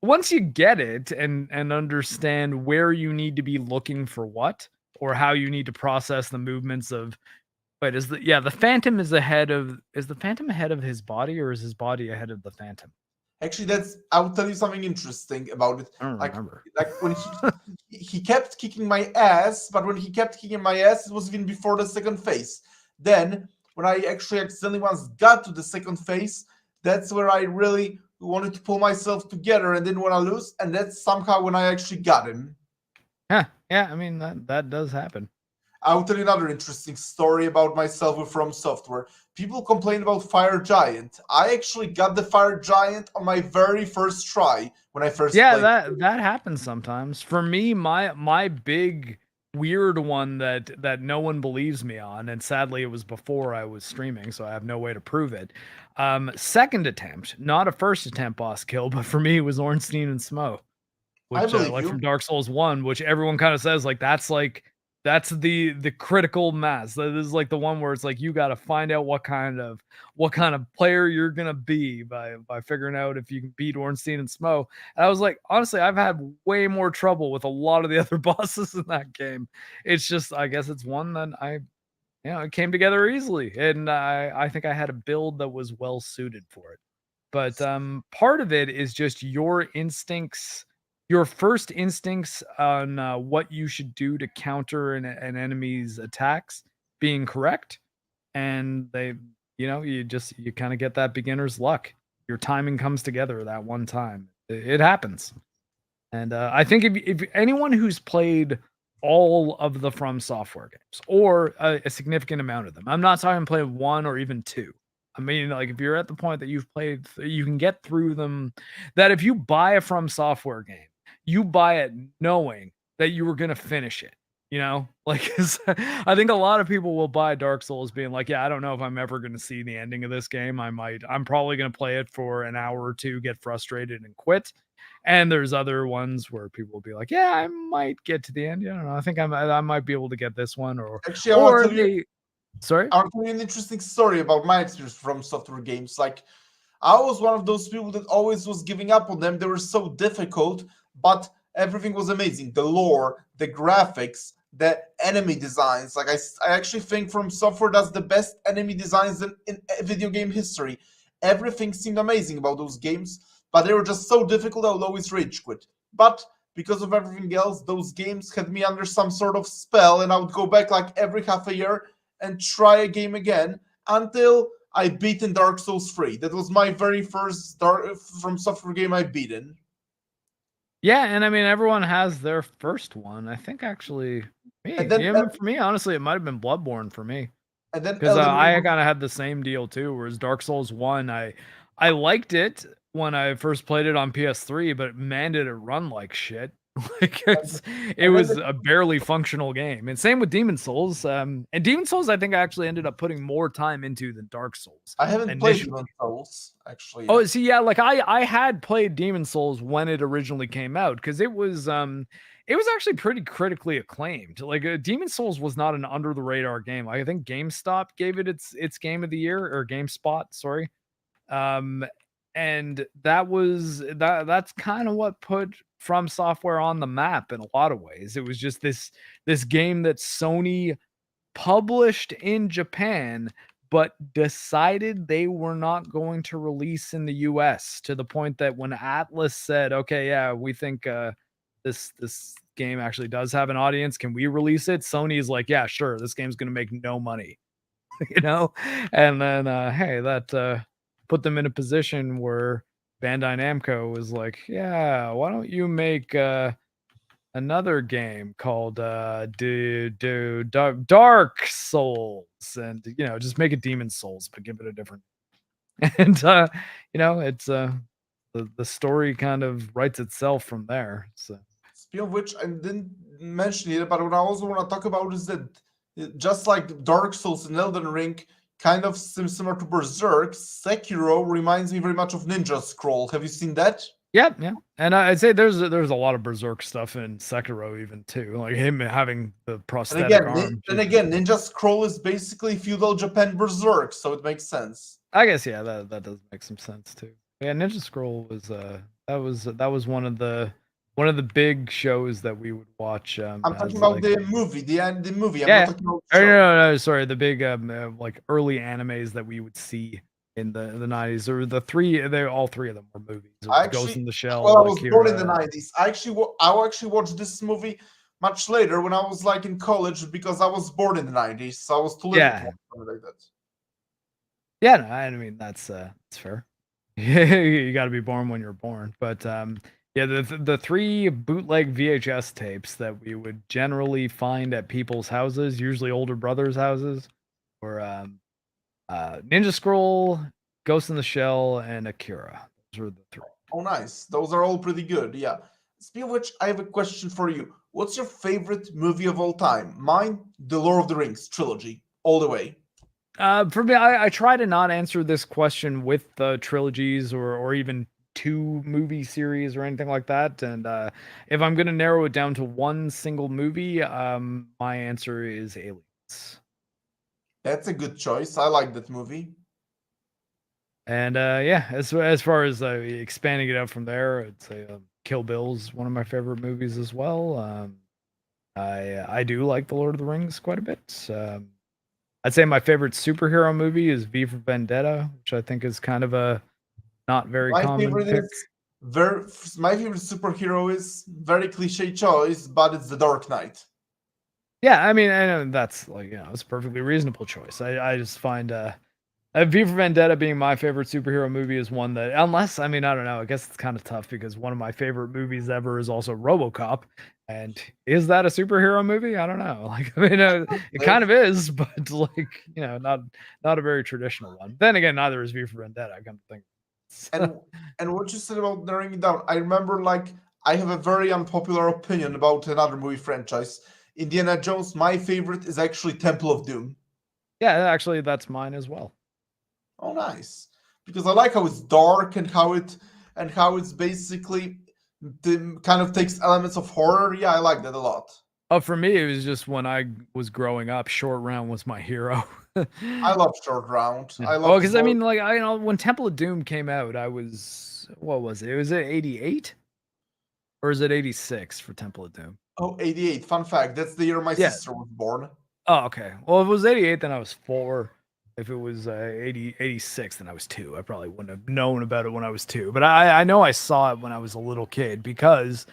once you get it and understand where you need to be looking for what or how you need to process the movements of wait, the Phantom is the Phantom ahead of his body or is his body ahead of the Phantom? Actually, that's I'll tell you something interesting about it. I don't Like remember. like when he kept kicking my ass, but when he kept kicking my ass, it was even before the second phase. Then when I actually accidentally once got to the second phase, that's where I really wanted to pull myself together and didn't want to lose. And that's somehow when I actually got him. Huh. Yeah, I mean that does happen. I'll tell you another interesting story about myself with From Software. People complain about Fire Giant. I actually got the Fire Giant on my very first try when I first Yeah, played. that happens sometimes. For me, my big weird one that no one believes me on, and sadly it was before I was streaming, so I have no way to prove it. Second attempt, not a first attempt boss kill, but for me it was Ornstein and Smo. I Which, believe like you. from Dark Souls 1, which everyone kinda says, that's the critical mass. That is, like, the one where it's like, you gotta find out what kind of player you're gonna be by figuring out if you can beat Ornstein and Smo, and I was like, honestly, I've had way more trouble with a lot of the other bosses in that game. It's just I guess it's one that it came together easily, and I think I had a build that was well suited for it. But, part of it is just your instincts your first instincts on, what you should do to counter an enemy's attacks being correct, and you kinda get that beginner's luck. Your timing comes together that one time. It happens. And, I think if anyone who's played all of the From Software games or a significant amount of them, I'm not talking playing 1 or even 2. I mean, like, if you're at the point that you can get through them, that if you buy a From Software game, you buy it knowing that you were gonna finish it, you know? Like, 'cause I think a lot of people will buy Dark Souls being like, "Yeah, I don't know if I'm ever gonna see the ending of this game. I'm probably gonna play it for an hour or 2, get frustrated, and quit." And there's other ones where people will be like, "Yeah, I might get to the end. I don't know. I think I might be able to get this one," Actually, or they sorry? I want to tell you an interesting story about my experience from software games. Like, I was one of those people that always was giving up on them. They were so difficult, but everything was amazing. The lore, the graphics, the enemy designs. Like, I actually think From Software does the best enemy designs in video game history. Everything seemed amazing about those games, but they were just so difficult I would always rage quit. But because of everything else, those games had me under some sort of spell, and I would go back like every half a year and try a game again until I beaten Dark Souls 3. That was my very first From Software game I beaten. Yeah, and I mean, everyone has their first one. I think actually And me, then yeah, I mean, for me, honestly, it might have been Bloodborne for me. and then 'Cause, Elden I Ring. kinda had the same deal too, whereas Dark Souls 1, I liked it when I first played it on PS3, but man, did it run like shit. Like, it And then was the, a barely functional game, and same with Demon Souls, and Demon Souls, I think I actually ended up putting more time into than Dark Souls I haven't played initially. Demon Souls actually Oh, yet. see, yeah, like, I had played Demon Souls when it originally came out because it was actually pretty critically acclaimed. Like, Demon Souls was not an under the radar game. I think GameStop gave it its game of the year or GameSpot, sorry. Um, and that's kinda what put From Software on the map in a lot of ways. It was just this game that Sony published in Japan, but decided they were not going to release in the US to the point that when Atlas said, "Okay, yeah, we think this game actually does have an audience. Can we release it?" Sony is like, "Yeah, sure. This game's gonna make no money." You know? And then hey, put them in a position where Bandai Namco was like, yeah, why don't you make another game called Dark Souls, and just make it Demon Souls, but give it a different. And it's the story kind of writes itself from there. So Speaking of which, I didn't mention it, but what I also want to talk about is that just like Dark Souls and Elden Ring, kind of similar to Berserk, Sekiro reminds me very much of Ninja Scroll. Have you seen that? yeah, and I'd say there's a lot of Berserk stuff in Sekiro even too, like him having the And prosthetic again, arm. Ninja Scroll is basically feudal Japan Berserk, so it makes sense. I guess yeah, that does make some sense too. Yeah, Ninja Scroll was that was one of the big shows that we would watch. I'm as talking about like, the movie, the movie. I'm yeah, not talking about the oh, show. no, sorry, the big like early animes that we would see in the 90s. Or all three of them were movies. It was Ghost in the Shell, Well, I was born in the Akira. 90s. I actually watched this movie much later when I was like in college because I was born in the 90s, so I was too little to watch something like that. Yeah, no, I mean that's fair. You got to be born when you're born. But yeah, the three bootleg VHS tapes that we would generally find at people's houses, usually older brothers' houses, were Ninja Scroll, Ghost in the Shell, and Akira. Those were the three. Oh, nice. Those are all pretty good. Yeah. Speaking of which, I have a question for you. What's your favorite movie of all time? Mine, The Lord of the Rings trilogy, all the way. For me, I try to not answer this question with the trilogies or even two movie series or anything like that. And if I'm gonna narrow it down to one single movie, my answer is Aliens. That's a good choice. I like that movie. And yeah, as far as expanding it out from there, I'd say Kill Bill's one of my favorite movies as well. I do like The Lord of the Rings quite a bit. I'd say my favorite superhero movie is V for Vendetta, which I think is kind of a not very common pick. My favorite superhero is very cliche choice, but it's The Dark Knight. Yeah, I mean, and that's like, it's a perfectly reasonable choice. I just find V for Vendetta being my favorite superhero movie is one that, unless, I mean, I don't know, I guess it's kind of tough because one of my favorite movies ever is also RoboCop. And is that a superhero movie? I don't know. Like, I mean, it kind of is, but like, not a very traditional one. Then again, neither is V for Vendetta. I kind of think. And what you said about narrowing it down, I remember like I have a very unpopular opinion about another movie franchise. Indiana Jones, my favorite is actually Temple of Doom. Yeah, actually, that's mine as well. Oh, nice. Because I like how it's dark and how it's basically kind of takes elements of horror. Yeah, I like that a lot. Oh, for me, it was just when I was growing up, Short Round was my hero. I love Short Round. I love because I mean, like when Temple of Doom came out, I was what was it? Was it 88? Or is it 86 for Temple of Doom? Oh, 88. Fun fact. That's the year my sister was born. Oh, okay. Well, if it was 88, then I was 4. If it was 86, then I was 2. I probably wouldn't have known about it when I was 2. But I know I saw it when I was a little kid because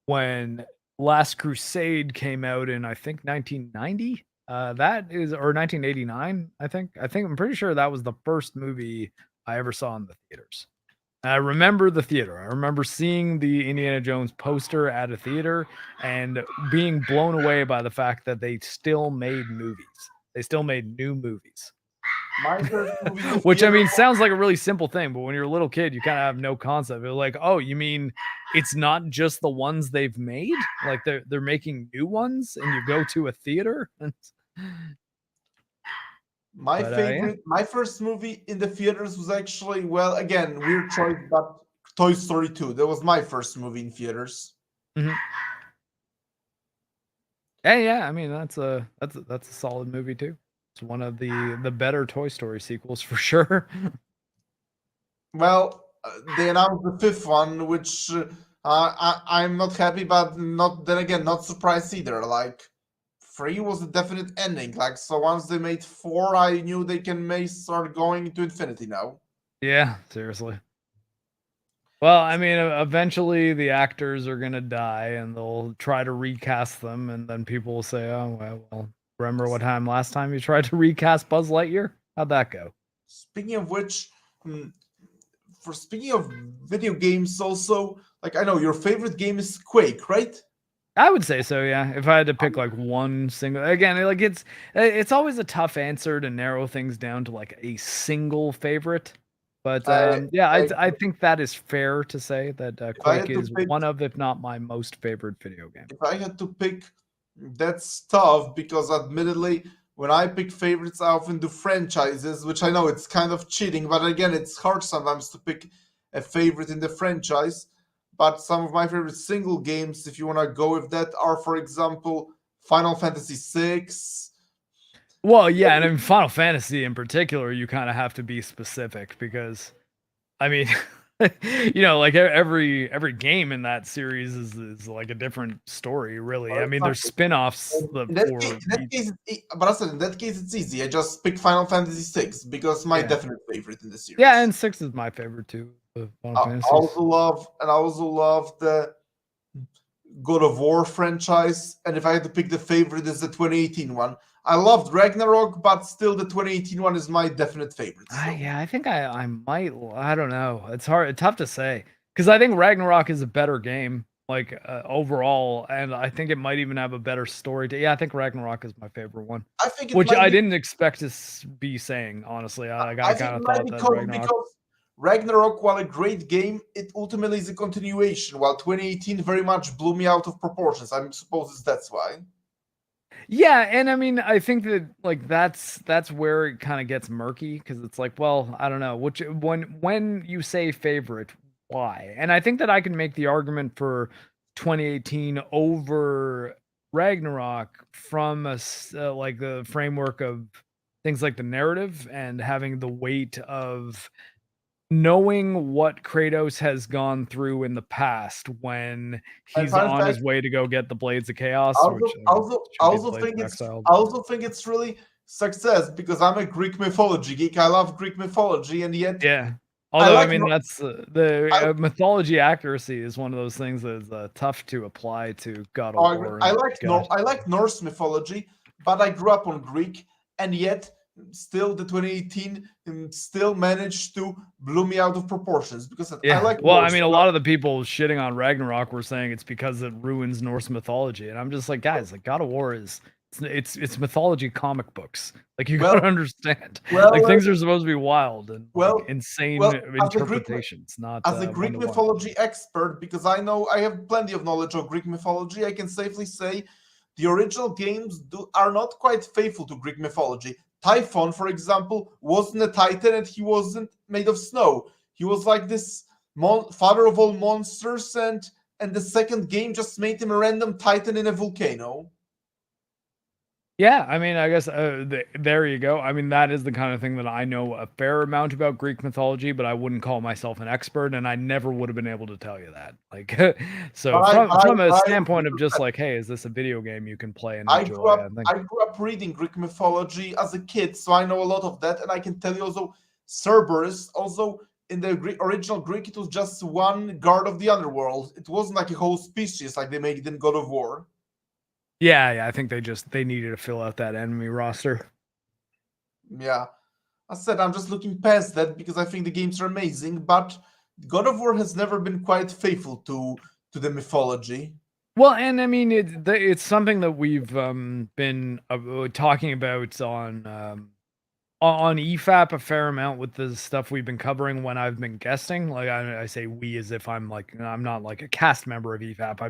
when Last Crusade came out in, I think, 1990, or 1989, I think. I'm pretty sure that was the first movie I ever saw in the theaters. I remember the theater. I remember seeing the Indiana Jones poster at a theater and being blown away by the fact that they still made movies. They still made new movies. My first movie Which, I mean, sounds like a really simple thing, but when you're a little kid, you kind of have no concept. You're like, oh, you mean it's not just the ones they've made? Like they're making new ones and you go to a theater? My first movie in the theaters was actually, well, again, weird choice, but Toy Story 2. That was my first movie in theaters. Mm-hmm. Yeah, I mean that's a solid movie too. It's one of the better Toy Story sequels for sure. Well, they announced the 5th one, which I'm not happy, but not surprised either. Like 3 was a definite ending. Like, so once they made 4, I knew they may start going to infinity now. Yeah, seriously. Well, I mean, eventually the actors are gonna die, and they'll try to recast them, and then people will say, "Oh, well, remember what time last time you tried to recast Buzz Lightyear? How'd that go?" Speaking of which, for speaking of video games, also, like, I know your favorite game is Quake, right? I would say so, yeah. If I had to pick like one single, again, like it's always a tough answer to narrow things down to like a single favorite. But I, yeah, I I think that is fair to say that if I Quake had to is pick one of, if not my most favorite video game. if I had to pick, that's tough because admittedly, when I pick favorites, I often do franchises, which I know it's kind of cheating, but again, it's hard sometimes to pick a favorite in the franchise. But some of my favorite single games, if you want to go with that, are, for example, Final Fantasy VI. Well, yeah, and in Final Fantasy in particular, you kind of have to be specific because I mean, like every game in that series is like a different story, really. For I mean, there's example, spin-offs in that case, for in that case, but I said in that case it's easy. I just pick Final Fantasy VI because my yeah. definite favorite in the Yeah, series. and 6 is my favorite too, the Final I Fantasies. also love the God of War franchise, and if I had to pick the favorite, is the 2018 one. I loved Ragnarok, but still the 2018 one is my definite favorite. So Yeah, I think I might I don't know. It's tough to say because I think Ragnarok is a better game, like, overall, and I think it might even have a better story to yeah, I think Ragnarok is my favorite one, I think it which might I be. didn't expect to be saying, honestly. I I think kinda it might thought be that because Ragnarok. Ragnarok, while a great game, it ultimately is a continuation. While 2018 very much blew me out of proportions. I suppose that's why. Yeah, and I mean, I think that like that's where it kind of gets murky because it's like, well, I don't know, which when you say favorite, why? And I think that I can make the argument for 2018 over Ragnarok from like the framework of things like the narrative and having the weight of knowing what Kratos has gone through in the past when And he's fun on fact, his way to go get the Blades of Chaos, which I should be the also Blades think of it's Exile. I also think it's really success because I'm a Greek mythology geek. I love Greek mythology, and yet Yeah. I Although, I like mean, Nor- that's, mythology accuracy is one of those things that is, tough to apply to God of War and God. I like Norse mythology, but I grew up on Greek, and yet still the 2018 still managed to blow me out of proportions because I Yeah. like Well, I Norse. mean, a lot of the people shitting on Ragnarok were saying it's because it ruins Norse mythology, and I'm just like, guys, like God of War is it's mythology comic books. Like you gotta Well, understand. Like well, things are supposed to be wild and like well, insane well. interpretations, not As a one Greek to one. mythology expert, because I know I have plenty of knowledge of Greek mythology, I can safely say the original games are not quite faithful to Greek mythology. Typhon, for example, wasn't a titan and he wasn't made of snow. He was like this father of all monsters, and the second game just made him a random titan in a volcano. Yeah, I mean, I guess, there you go. I mean, that is the kind of thing that I know a fair amount about Greek mythology, but I wouldn't call myself an expert, and I never would have been able to tell you that. Like, so from a standpoint of just like, hey, is this a video game you can play and enjoy? I think. I grew up reading Greek mythology as a kid, so I know a lot of that, and I can tell you also Cerberus. Also, in the original Greek, it was just one guard of the underworld. It wasn't like a whole species like they made it in God of War. Yeah, I think they needed to fill out that enemy roster. Yeah, I said I'm just looking past that because I think the games are amazing, but God of War has never been quite faithful to the mythology. Well, and I mean, it's something that we've been talking about on EFAP a fair amount with the stuff we've been covering when I've been guesting. Like I say we as if I'm like I'm not like a cast member of EFAP.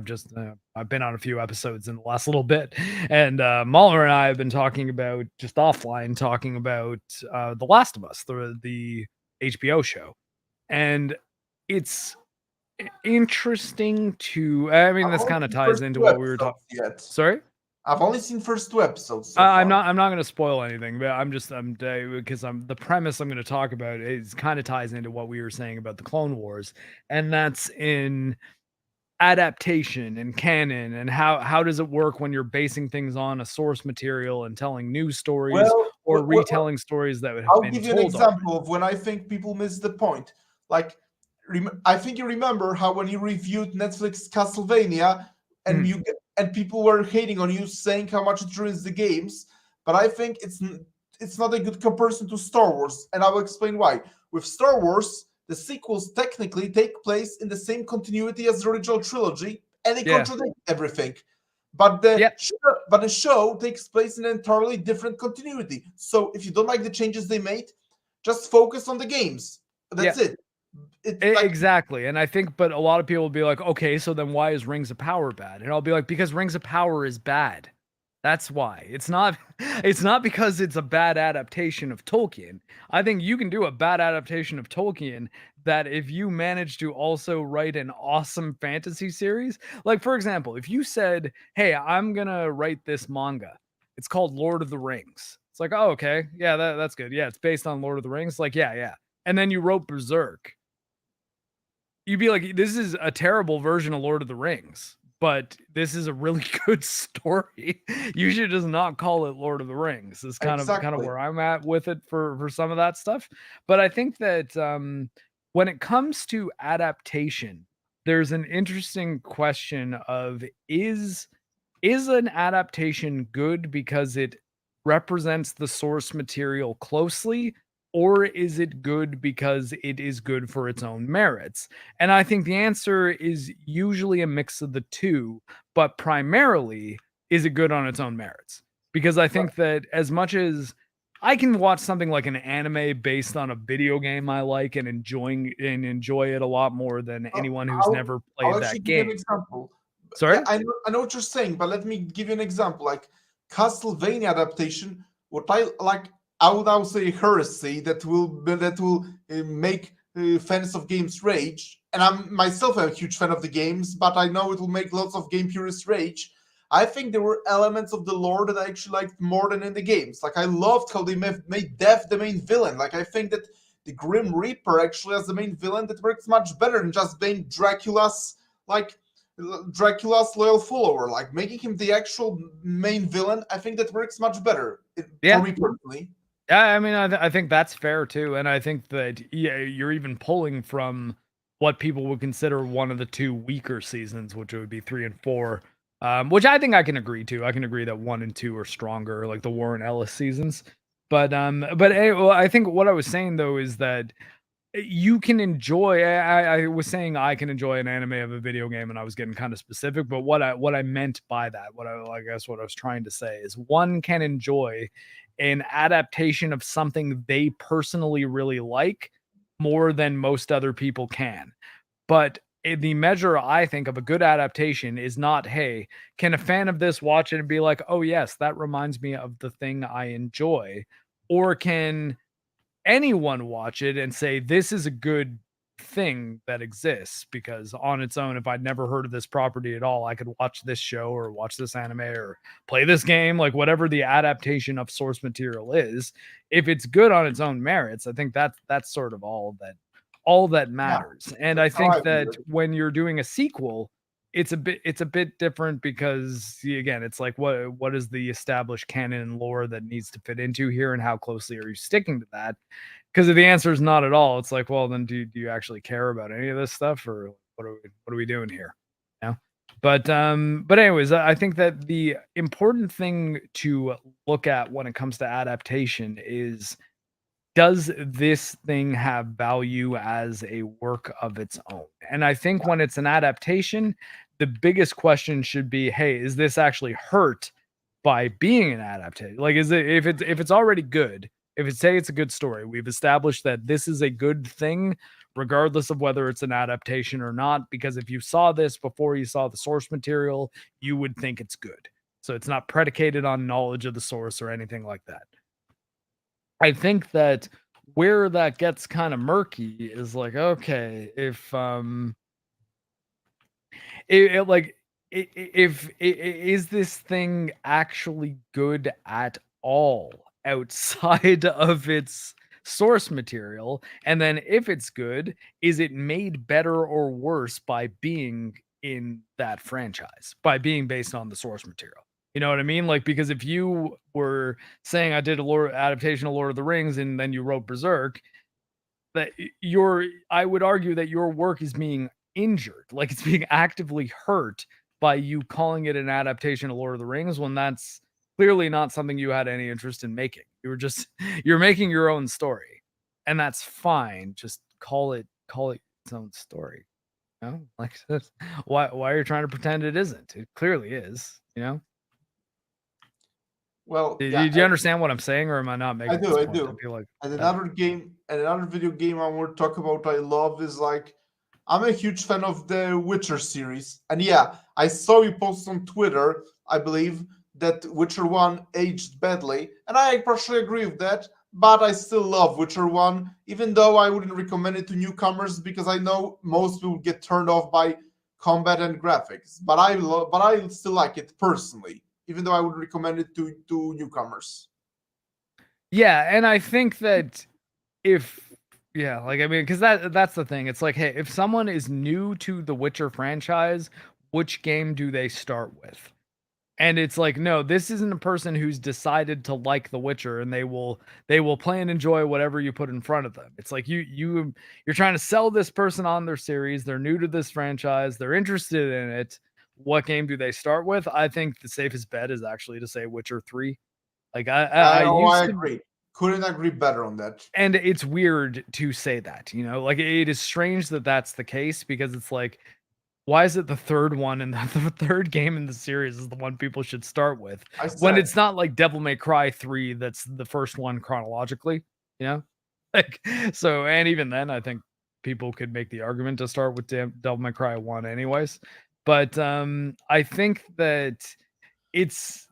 I've been on a few episodes in the last little bit, and Mahler and I have been talking about just offline talking about The Last of Us, the HBO show, and it's interesting to. I mean, I've this only kind of seen ties first into two what we were talking. episodes yet. Sorry. I've only seen first two episodes so I'm far. not gonna spoil anything, but I'm because I'm the premise I'm gonna talk about is kind of ties into what we were saying about the Clone Wars, and that's in adaptation and canon and how does it work when you're basing things on a source material and telling new stories or retelling stories that have I'll been give you an told already. example of when I think people miss the point. Like, I think you remember how when you reviewed Netflix Castlevania, and Mm. and people were hating on you, saying how much it ruins the games. But I think it's not a good comparison to Star Wars, and I will explain why. With Star Wars, the sequels technically take place in the same continuity as the original trilogy, and they Yeah. contradict everything. But the show takes place in an entirely different continuity. So if you don't like the changes they made, just focus on the games. That's it. Exactly. And I think, but a lot of people will be like, okay, so then why is Rings of Power bad? And I'll be like, because Rings of Power is bad. That's why. It's not it's not because it's a bad adaptation of Tolkien. I think you can do a bad adaptation of Tolkien that if you manage to also write an awesome fantasy series, like for example, if you said, "Hey, I'm going to write this manga. It's called Lord of the Rings." It's like, "Oh, okay. Yeah, that's good. Yeah, it's based on Lord of the Rings." Like, yeah, yeah. And then you wrote Berserk. You'd be like, this is a terrible version of Lord of the Rings, but this is a really good story. You should just not call it Lord of the Rings. Is kind of where I'm at with it for some of that stuff. But I think that when it comes to adaptation, there's an interesting question of is an adaptation good because it represents the source material closely, or is it good because it is good for its own merits? And I think the answer is usually a mix of the two, but primarily, is it good on its own merits? Because I think that as much as I can watch something like an anime based on a video game I like and enjoy it a lot more than anyone who's never played I'll that actually give you an game. example. Sorry? I know what you're saying, but let me give you an example. Like Castlevania adaptation, what I like, I would now say heresy that will make fans of games rage. And I'm myself a huge fan of the games, but I know it will make lots of game purists rage. I think there were elements of the lore that I actually liked more than in the games. Like I loved how they made Death the main villain. Like I think that the Grim Reaper actually as the main villain that works much better than just being like Dracula's loyal follower, like making him the actual main villain. I think that works much better for me personally. Yeah, I mean, I think that's fair too, and I think that you're even pulling from what people would consider one of the two weaker seasons, which would be 3 and 4, which I think I can agree to. I can agree that 1 and 2 are stronger, like the Warren Ellis seasons. But well, I think what I was saying though is that you can enjoy. I was saying I can enjoy an anime of a video game, and I was getting kind of specific. But what I meant by that, I guess what I was trying to say is one can enjoy an adaptation of something they personally really like more than most other people can. But the measure I think of a good adaptation is not, hey, can a fan of this watch it and be like, oh yes, that reminds me of the thing I enjoy, or can anyone watch it and say this is a good thing that exists because on its own if I'd never heard of this property at all I could watch this show or watch this anime or play this game, like whatever the adaptation of source material is, if it's good on its own merits. I think that's sort of all that matters. And I think that when you're doing a sequel, it's a bit different because again, it's like what is the established canon and lore that needs to fit into here, and how closely are you sticking to that? Because if the answer is not at all, it's like, well, then do you actually care about any of this stuff, or what are we doing here? You know? But anyways, I think that the important thing to look at when it comes to adaptation is, does this thing have value as a work of its own? And I think when it's an adaptation, the biggest question should be, hey, is this actually hurt by being an adaptation? Like, is it, if it's already good, if it's say it's a good story, we've established that this is a good thing, regardless of whether it's an adaptation or not, because if you saw this before you saw the source material, you would think it's good. So it's not predicated on knowledge of the source or anything like that. I think that where that gets kind of murky is like, okay, if is this thing actually good at all outside of its source material? And then if it's good, is it made better or worse by being in that franchise, by being based on the source material? You know what I mean? Like, because if you were saying I did a lore adaptation of Lord of the Rings and then you wrote Berserk, that I would argue that your work is being injured, like it's being actively hurt by you calling it an adaptation of Lord of the Rings when that's clearly not something you had any interest in making. You were just you're making your own story. And that's fine. Just call it call it its own story. You know, like why are you trying to pretend it isn't? It clearly is. You know. Well, Do yeah, you understand what I'm saying, or am I not I making this do, I point? I do. feel like And okay. another video game I want to talk about I love is like I'm a huge fan of the Witcher series. And yeah, I saw you post on Twitter, I believe, that Witcher 1 aged badly, and I partially agree with that, but I still love Witcher 1, even though I wouldn't recommend it to newcomers because I know most people get turned off by combat and graphics. But I still like it personally, even though I would recommend it to newcomers. Yeah, and I think that if yeah, like I mean, because that's the thing. It's like, hey, if someone is new to the Witcher franchise, which game do they start with? And it's like, no, this isn't a person who's decided to like The Witcher, and they will play and enjoy whatever you put in front of them. It's like you're trying to sell this person on their series. They're new to this franchise. They're interested in it. What game do they start with? I think the safest bet is actually to say Witcher 3. Like I I used to, agree. Couldn't agree better on that. and it's weird to say that, you know, like it is strange that that's the case because it's like, why is it the third one and the third game in the series is the one people should start with I when said it's not like Devil May Cry 3 that's the first one chronologically, you know? Like, so, and even then, I think people could make the argument to start with Devil May Cry 1 anyways. But I think that it's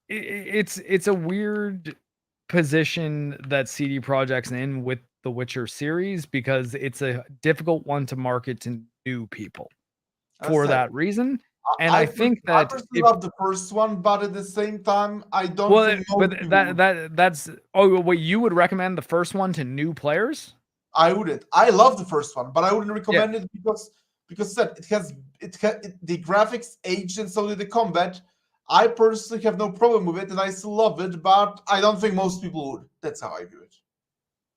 it's a weird position that CD Projekt's in with the Witcher series because it's a difficult one to market to new people I for said that reason. And I think I that personally if love the first one, but at the same time, I don't well, think but most people would. that's oh wait, you would recommend the first one to new players? I wouldn't. I love the first one, but I wouldn't Yeah. recommend it because said the graphics aged and so did the combat. I personally have no problem with it, and I still love it, but I don't think most people would. That's how I view it.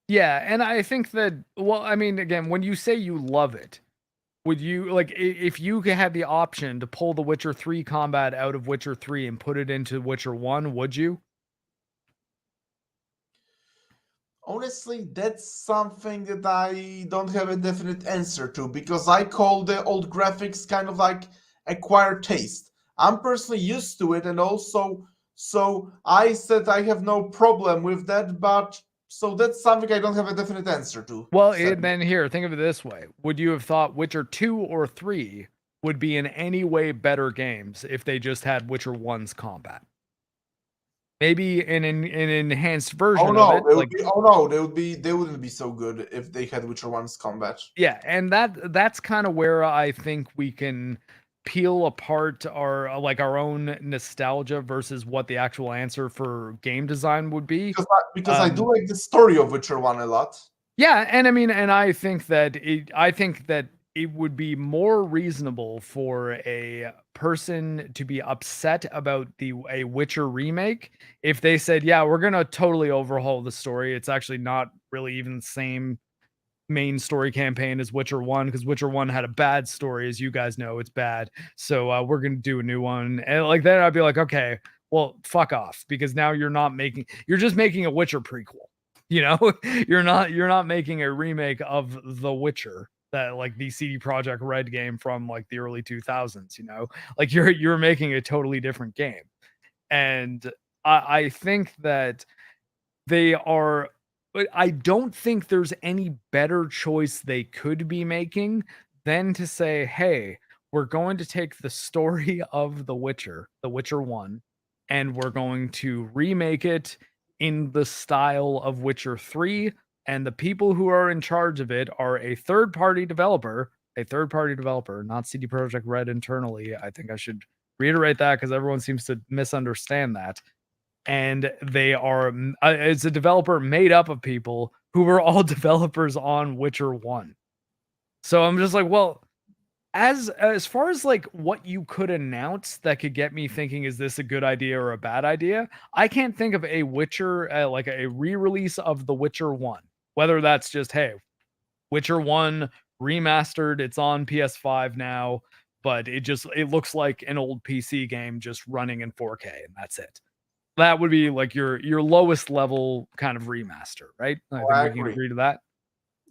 Yeah, and I think that well, I mean, again, when you say you love it, would you like if you had the option to pull the Witcher 3 combat out of Witcher 3 and put it into Witcher 1, would you? Honestly, that's something that I don't have a definite answer to because I call the old graphics kind of like acquired taste. I'm personally used to it, and also, so I said I have no problem with that, but so that's something I don't have a definite answer to. Well, Sadly. then here, think of it this way. Would you have thought Witcher 2 or 3 would be in any way better games if they just had Witcher 1's combat? Maybe an enhanced Oh version of no, it, they would like be. Oh no, they wouldn't be so good if they had Witcher One's combat. yeah, and that's kind of where I think we can peel apart our like our own nostalgia versus what the actual answer for game design would be. Because I do like the story of Witcher One a lot. Yeah, and I mean, and I think that it would be more reasonable for a person to be upset about a Witcher remake if they said, "Yeah, we're gonna totally overhaul the story. It's actually not really even the same main story campaign as Witcher 1 because Witcher 1 had a bad story, as you guys know, it's bad. So we're gonna do a new one." And like then I'd be like, okay, well, fuck off, because now you're just making a Witcher prequel. You know, you're not making a remake of The Witcher, that like the CD Projekt Red game from like the early 2000s, you know? Like you're making a totally different game. And I think that they are but I don't think there's any better choice they could be making than to say, "Hey, we're going to take the story of The Witcher 1, and we're going to remake it in the style of Witcher 3, and the people who are in charge of it are a third-party developer, not CD Projekt Red internally." I think I should reiterate that because everyone seems to misunderstand that. And they are it's a developer made up of people who were all developers on Witcher 1. So I'm just like, well, as far as like what you could announce that could get me thinking, is this a good idea or a bad idea? I can't think of a Witcher like a re-release of The Witcher 1. Whether that's just, hey, Witcher 1 remastered, it's on PS5 now, but it looks like an old PC game just running in 4K and that's it. That would be like your lowest level kind of remaster, right? I Oh, think I we can agree. agree to that.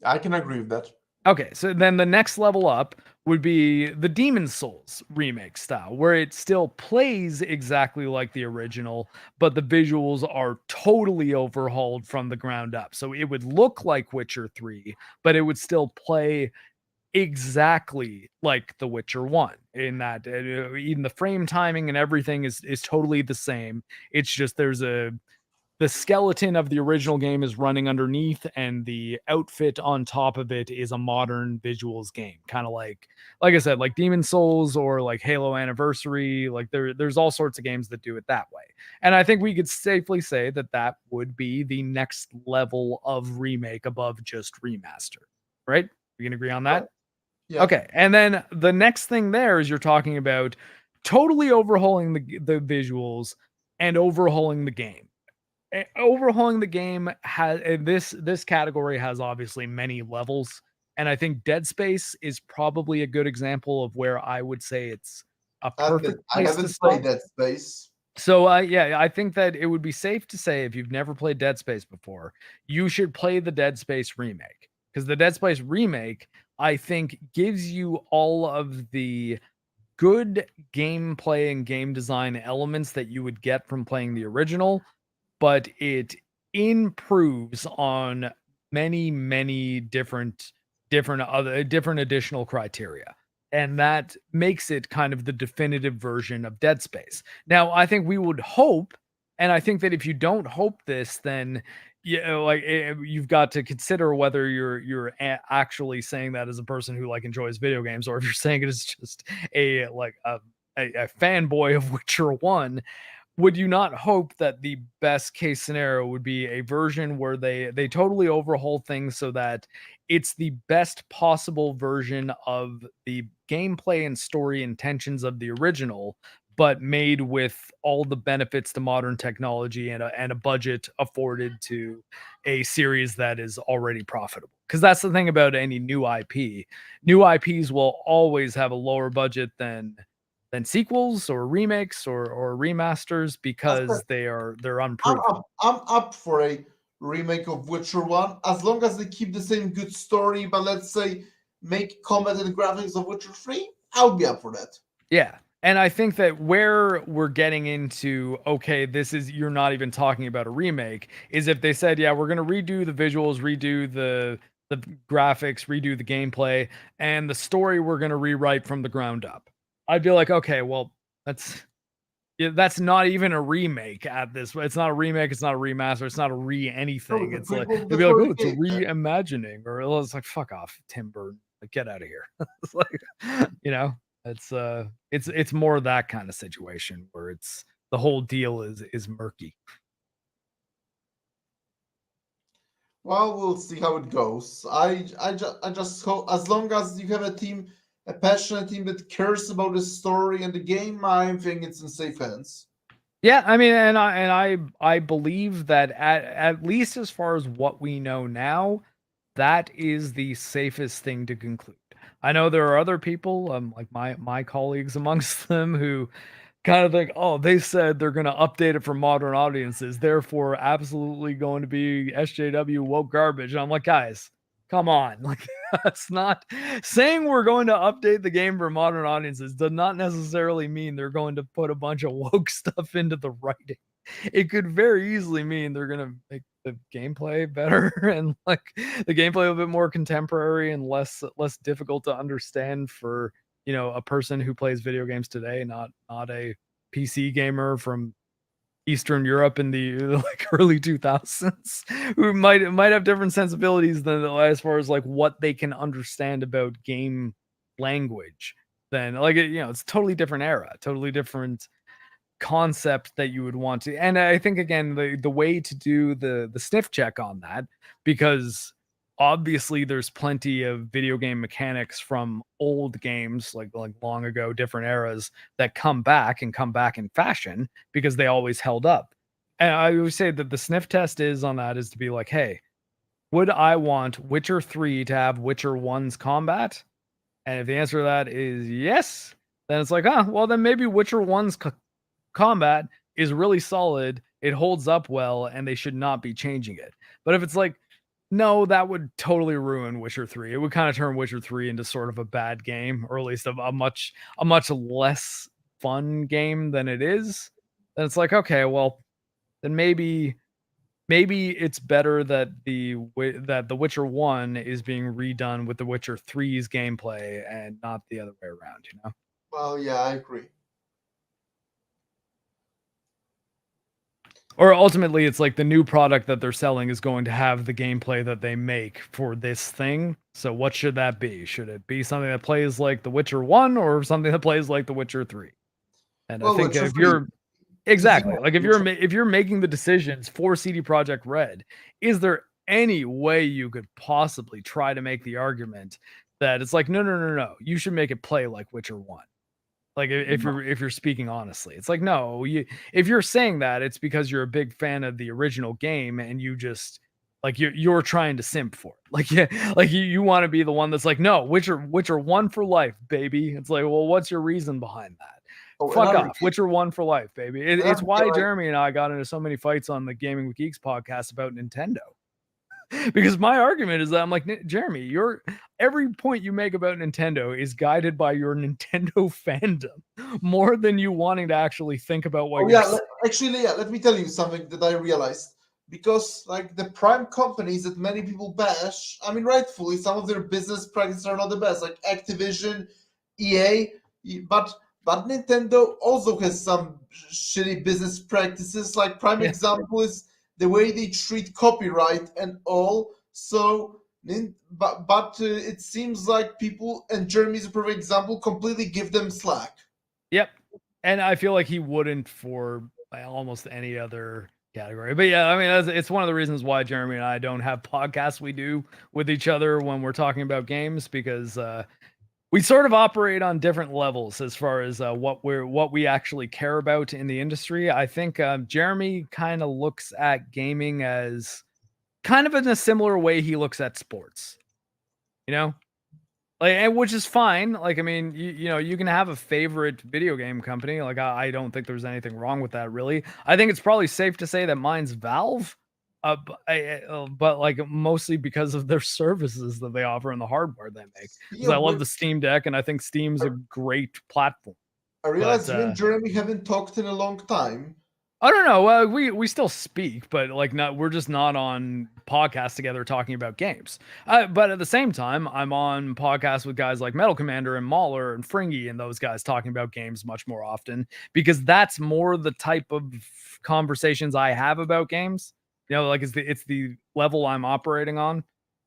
I can agree with that. Okay, so then the next level up would be the Demon Souls remake style, where it still plays exactly like the original, but the visuals are totally overhauled from the ground up. So it would look like Witcher 3, but it would still play exactly like The Witcher 1 in that even the frame timing and everything is totally the same. It's just the skeleton of the original game is running underneath and the outfit on top of it is a modern visuals game, kind of like I said, like Demon Souls or like Halo Anniversary. Like there's all sorts of games that do it that way, and I think we could safely say that that would be the next level of remake above just remaster, right? We can agree on Right. that. Yeah. Okay, and then the next thing there is you're talking about totally overhauling the visuals and overhauling the game. Overhauling the game has this category has obviously many levels, and I think Dead Space is probably a good example of where I would say it's a Admit, perfect I place to haven't played stop. that space. So, yeah, I think that it would be safe to say if you've never played Dead Space before, you should play the Dead Space remake, because the Dead Space remake, I think, gives you all of the good gameplay and game design elements that you would get from playing the original, but it improves on many different additional criteria, and that makes it kind of the definitive version of Dead Space. Now I think we would hope, and I think that if you don't hope this, then you've got to consider whether actually saying that as a person who like enjoys video games, or if you're saying it as just a fanboy of Witcher 1. Would you not hope that the best case scenario would be a version where they totally overhaul things so that it's the best possible version of the gameplay and story intentions of the original, but made with all the benefits to modern technology and a budget afforded to a series that is already profitable? Because that's the thing about any new IP. New IPs will always have a lower budget than sequels or remakes or remasters, I said, because they're unproven. I'm up for a remake of Witcher 1 as long as they keep the same good story, but let's say make combat and graphics of Witcher 3. I'll be up for that. Yeah. And I think that where we're getting into, okay, this is, you're not even talking about a remake, is if they said, yeah, we're going to redo the visuals, redo the graphics, redo the gameplay, and the story we're going to rewrite from the ground up. I'd be like, okay, well, that's yeah, that's not even a remake at this. It's not a remake. It's not a remaster. It's not a No, anything. the It's like prequel of they'd the be like, story oh, it's a game, man. reimagining, or it's like, fuck off, Tim Burton, like, get out of here. It's like, you know, it's more that kind of situation where it's the whole deal is murky. Well, we'll see how it goes. I just hope as long as you have a team, a passionate team that cares about the story and the game, I think it's in safe hands. Yeah, I mean, and I believe that at least as far as what we know now, that is the safest thing to conclude. I know there are other people, like my colleagues amongst them, who kind of think, oh, they said they're going to update it for modern audiences, therefore absolutely going to be SJW woke garbage. And I'm like, guys, come on. Like, that's not saying we're going to update the game for modern audiences does not necessarily mean they're going to put a bunch of woke stuff into the writing. It could very easily mean they're going to make the gameplay better and like the gameplay a bit more contemporary and less difficult to understand for a person who plays video games today, not a PC gamer from Eastern Europe in the like early 2000s, who might have different sensibilities than as far as like what they can understand about game language. Then like it's totally different era, totally different concept that you would want to. And I think again the way to do the sniff check on that, because obviously there's plenty of video game mechanics from old games like long ago, different eras, that come back in fashion because they always held up. And I would say that the sniff test is on that is to be like, hey, would I want Witcher 3 to have Witcher 1's combat? And if the answer to that is yes, then it's like, well, then maybe Witcher 1's combat is really solid, it holds up well, and they should not be changing it. But if it's like, No, that would totally ruin Witcher 3. It would kinda turn Witcher 3 into sort of a bad game, or at least a much less fun game than it is. And it's like, okay, well, then maybe it's better that The Witcher 1 is being redone with The Witcher 3's gameplay and not the other way around, you know? Well, yeah, I agree. Or ultimately, it's like the new product that they're selling is going to have the gameplay that they make for this thing. So what should that be? Should it be something that plays like The Witcher 1 or something that plays like The Witcher 3? And I Well, think Witcher if 3. you're exactly, like if you're making the decisions for CD Projekt Red, is there any way you could possibly try to make the argument that it's like, no, no, no, no, you should make it play like Witcher 1? Like if you're speaking honestly, it's like, no, if you're saying that, it's because you're a big fan of the original game and you just like you're trying to simp for it. Like yeah, like you want to be the one that's like, no, Witcher 1 for life, baby. It's like, well, what's your reason behind that? Oh, Fuck another off. game. Witcher 1 for life, baby. It's Another why game I- Jeremy and I got into so many fights on the Gaming with Geeks podcast about Nintendo. Because my argument is that I'm like, Jeremy, your every point you make about Nintendo is guided by your Nintendo fandom more than you wanting to actually think about what Oh you're yeah, saying. actually, yeah. Let me tell you something that I realized. Because like the prime companies that many people bash, I mean, rightfully, some of their business practices are not the best, like Activision, EA, but Nintendo also has some shitty business practices. Like prime Yeah. example is the way they treat copyright and all. So, but it seems like people, and Jeremy's a perfect example, completely give them slack. Yep. And I feel like he wouldn't for almost any other category. But yeah, I mean, it's one of the reasons why Jeremy and I don't have podcasts we do with each other when we're talking about games because we sort of operate on different levels as far as what we actually care about in the industry. I think Jeremy kind of looks at gaming as kind of in a similar way he looks at sports, you know, like, and which is fine. Like, I mean, you know, you can have a favorite video game company. Like, I don't think there's anything wrong with that, really. I think it's probably safe to say that mine's Valve, but like mostly because of their services that they offer and the hardware they make. Because Yeah, I love the Steam Deck, and I think Steam's a great platform. I But realize you and Jeremy haven't talked in a long time. I don't know. We still speak, but like not we're just not on podcasts together talking about games. But at the same time, I'm on podcasts with guys like Metal Commander and Mauler and Fringy and those guys talking about games much more often because that's more the type of conversations I have about games. You know, like it's the level I'm operating on.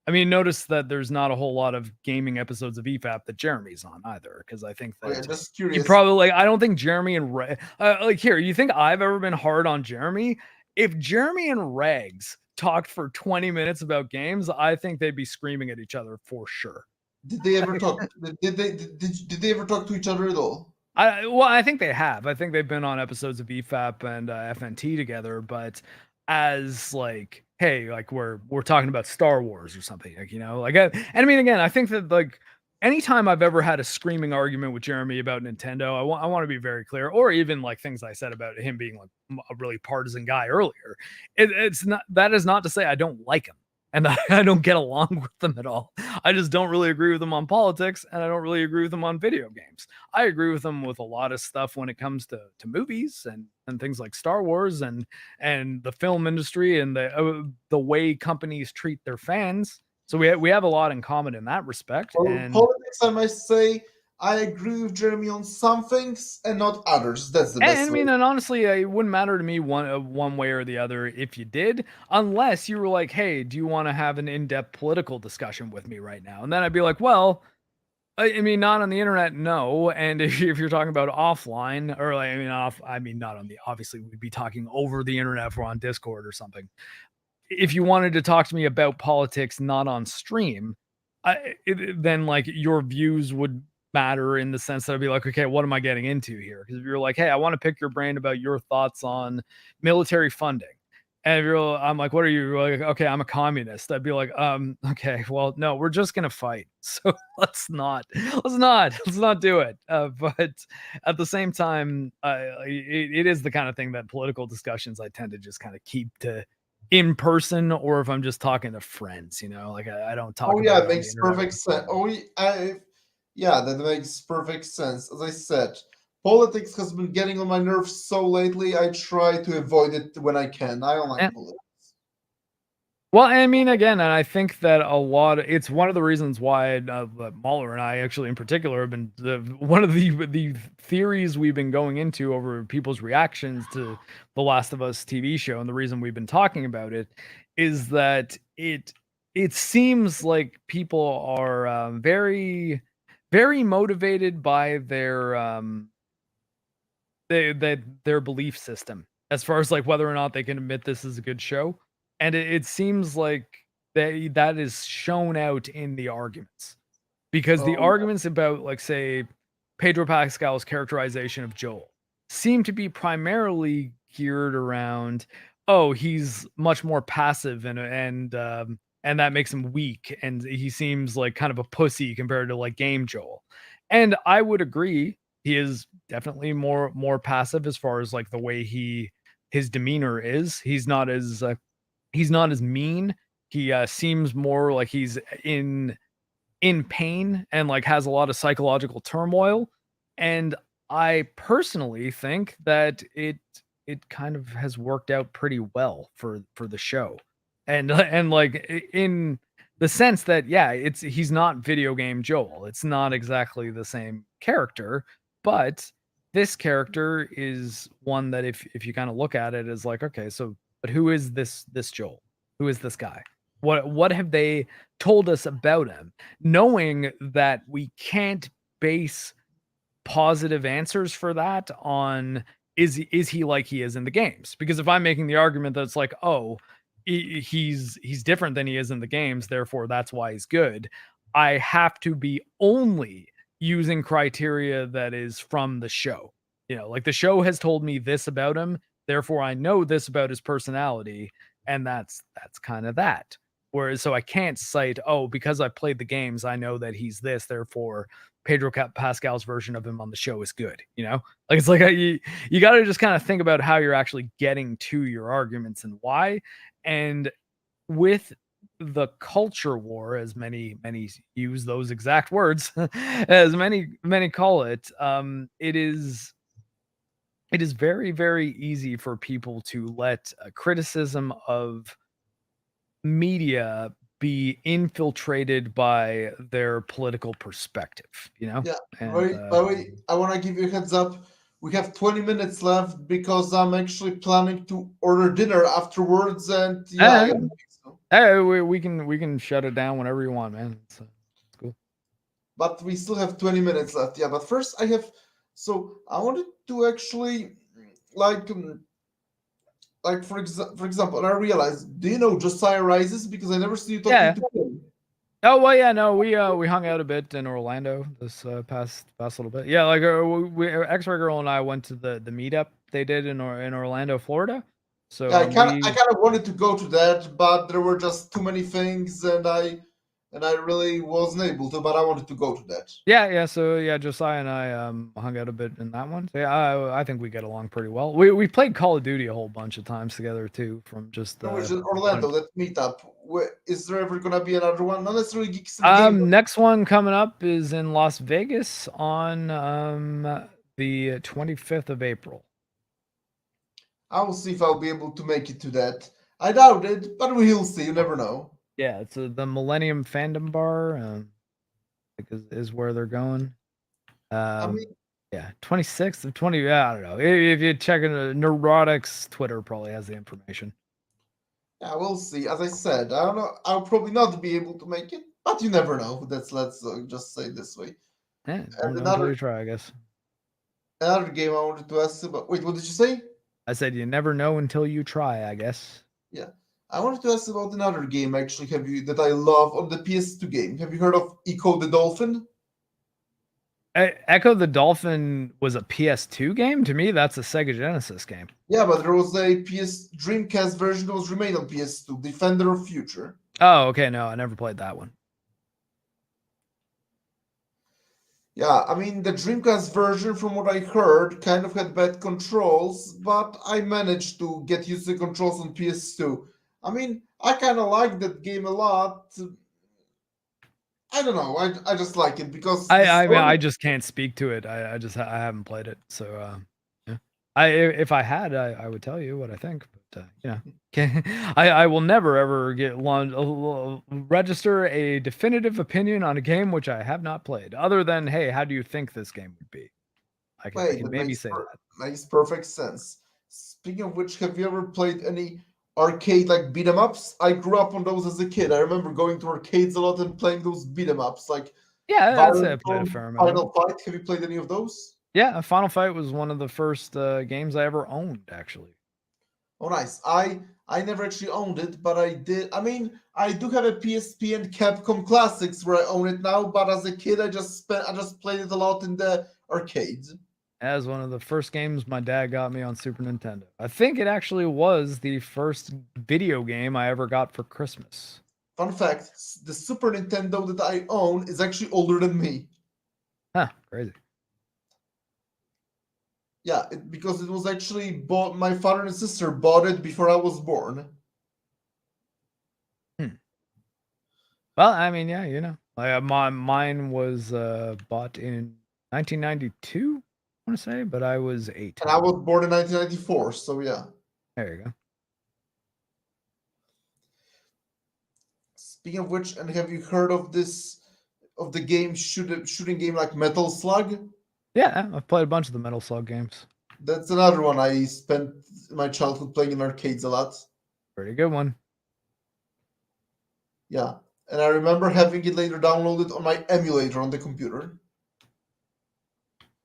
I mean, notice that there's not a whole lot of gaming episodes of EFAP that Jeremy's on either, because I think Oh yeah, that just he curious. probably like I don't think Jeremy and like here, you think I've ever been hard on Jeremy? If Jeremy and Rags talked for 20 minutes about games, I think they'd be screaming at each other for sure. Did they ever talk? Did they ever talk to each other at all? I think they have. I think they've been on episodes of EFAP and FNT together, but as like, hey, like we're talking about Star Wars or something, like you know, like and I mean, again, I think that like anytime I've ever had a screaming argument with Jeremy about Nintendo, I want to be very clear, or even like things I said about him being like a really partisan guy earlier. It's not that is not to say I don't like him and I don't get along with them at all. I just don't really agree with them on politics, and I don't really agree with them on video games. I agree with them with a lot of stuff when it comes to movies and things like Star Wars and the film industry and the way companies treat their fans. So we have a lot in common in that respect. Well, And politics, I must say, I agree with Jeremy on some things and not others. That's the best I way. mean, and honestly, it wouldn't matter to me one way or the other if you did, unless you were like, "Hey, do you want to have an in-depth political discussion with me right now?" And then I'd be like, "Well, I mean, not on the internet, no. And if you're talking about offline, or like, I mean, not on the. Obviously, we'd be talking over the internet if we're on Discord or something. If you wanted to talk to me about politics, not on stream, then like your views would matter in the sense that I'd be like, okay, what am I getting into here? Because if you're like, hey, I want to pick your brain about your thoughts on military funding. And if you're, I'm like, what are you? You're like, okay, I'm a communist. I'd be like, okay, well, no, we're just gonna fight. So let's not do it. But at the same time, it is the kind of thing that political discussions I tend to just kind of keep to in person or if I'm just talking to friends. Like I don't talk Oh about yeah, it it on the makes internet perfect with sense. people. Yeah, that makes perfect sense. As I said, politics has been getting on my nerves so lately. I try to avoid it when I can. I don't like politics. Well, I mean, again, and I think that it's one of the reasons why Mahler and I actually, in particular, have been one of the theories we've been going into over people's reactions to the Last of Us TV show, and the reason we've been talking about it is that it seems like people are very very motivated by their belief system as far as like whether or not they can admit this is a good show. And it seems like that is shown out in the arguments because the Oh arguments about, like, say, Pedro Pascal's characterization of Joel seem to be primarily geared around, oh, he's much more passive and that makes him weak and he seems like kind of a pussy compared to like game Joel. And I would agree he is definitely more passive as far as like the way his demeanor is. He's not as mean. He seems more like he's in pain and like has a lot of psychological turmoil. And I personally think that it kind of has worked out pretty well for the show. And and like in the sense that yeah, he's not video game Joel. It's not exactly the same character, but this character is one that if you kind of look at it as like, okay, so but who is this Joel? Who is this guy? What have they told us about him? Knowing that we can't base positive answers for that on is he like he is in the games? Because if I'm making the argument that it's like, oh, he's different than he is in the games, therefore that's why he's good. I have to be only using criteria that is from the show. Like the show has told me this about him, therefore I know this about his personality, and that's kind of that. Whereas, so I can't cite, oh, because I played the games, I know that he's this, therefore Pedro Pascal's version of him on the show is good. Like it's like you got to just kind of think about how you're actually getting to your arguments and why. And with the culture war, as many use those exact words, as many call it, it is very very easy for people to let a criticism of media be infiltrated by their political perspective. yeah. And By the way, I want to give you a heads up. We have 20 minutes left because I'm actually planning to order dinner afterwards, and yeah, I eh, gotta make some. we can shut it down whenever you want, man. It's cool. But we still have 20 minutes left. Yeah, but first I have. So I wanted to actually, like, for example, I realized. Do you know Josiah Rises? Because I never see you talking Yeah. to him. Oh well, yeah. No, we hung out a bit in Orlando this past little bit. Yeah, like ex-ray girl and I went to the meetup they did in Orlando, Florida. Yeah, So I kind of wanted to go to that, but there were just too many things, and I really wasn't able to. But I wanted to go to that. yeah. So yeah, Josiah and I hung out a bit in that one. So yeah, I think we get along pretty well. We played Call of Duty a whole bunch of times together too. From just No, which is Orlando. That meetup. Is there ever gonna be another one? Not necessarily Geeks in the Game. next one coming up is in Las Vegas on the 25th of April. I will see if I'll be able to make it to that. I doubt it, but we'll see. You never know. Yeah, it's the Millennium Fandom Bar. Is where they're going. I Um, mean, yeah, 26th of 20. Yeah, I don't know. If you check in Neurotics Twitter, probably has the information. yeah, we'll see. As I said, I don't know. I'll probably not be able to make it, but you never know. Let's just say it this way. Yeah, And don't know until you try, I guess. another game I wanted to ask about. Wait, what did you say? I said you never know until you try, I guess. Yeah, I wanted to ask about another game. Actually, have you that I love on the PS2 game? Have you heard of Echo the Dolphin? Echo the Dolphin was a PS2 game? To me, that's a Sega Genesis game. Yeah, but there was a PS Dreamcast version that was remade on PS2, Defender of Future. Oh, okay. No, I never played that one. Yeah, I mean, the Dreamcast version, from what I heard, kind of had bad controls, but I managed to get used to the controls on PS2. I mean, I kind of like that game a lot. I don't know. I just like it because the I mean, story. I just can't speak to it. I just I haven't played it, so, yeah. If I had, I would tell you what I think, but, you know, I will never ever get register a definitive opinion on a game which I have not played, other than, "Hey, how do you think this game would be?" I Wait, can that maybe say that. makes perfect sense. Speaking of which, have you ever played any arcade like beat 'em ups? I grew up on those as a kid. I remember going to arcades a lot and playing those beat 'em ups like Yeah, I'd say I Violent played a Storm, fair amount of 'em. Final Fight. Have you played any of those? Yeah, Final Fight was one of the first, games I ever owned, actually. Oh, nice. I never actually owned it, but I did. I mean, I do have a PSP and Capcom Classics where I own it now. But as a kid, I just played it a lot in the arcades. As one of the first games my dad got me on Super Nintendo. I think it actually was the first video game I ever got for Christmas. Fun fact: the Super Nintendo that I own is actually older than me. Huh, crazy. Yeah, because it was actually bought. My father and sister bought it before I was born. Hmm. Well, I mean, yeah, you know, mine was bought in 1992, I want to say, but I was 8. And I was born in 1994, so yeah. There you go. Speaking of which, and have you heard of the game shooting game like Metal Slug? Yeah, I've played a bunch of the Metal Slug games. That's another one I spent my childhood playing in arcades a lot. Pretty good one. Yeah. And I remember having it later downloaded on my emulator on the computer.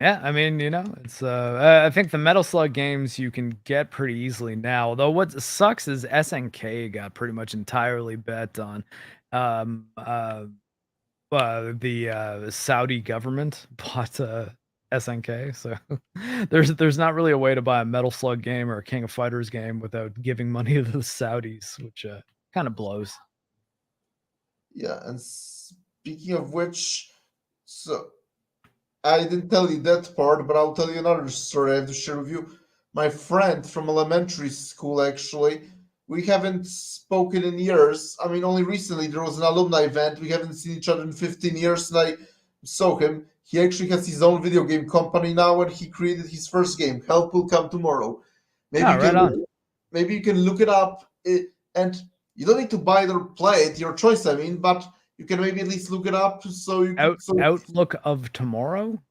Yeah, I mean, you know, it's I think the Metal Slug games you can get pretty easily now. Though what sucks is SNK got pretty much entirely bet on um the Saudi government bought SNK, so there's not really a way to buy a Metal Slug game or a King of Fighters game without giving money to the Saudis, which kind of blows. Yeah, and speaking of which, so I didn't tell you that part, but I'll tell you another story I have to share with you. My friend from elementary school, actually, we haven't spoken in years. I mean, only recently there was an alumni event. We haven't seen each other in 15 years, and I saw him. He actually has his own video game company now, and he created his first game. Help will come tomorrow. Maybe Yeah, you right can, on. maybe you can look it up, and you don't need to buy it or play it, your choice. I mean, but you can maybe at least look it up so you can. So Outlook of Tomorrow.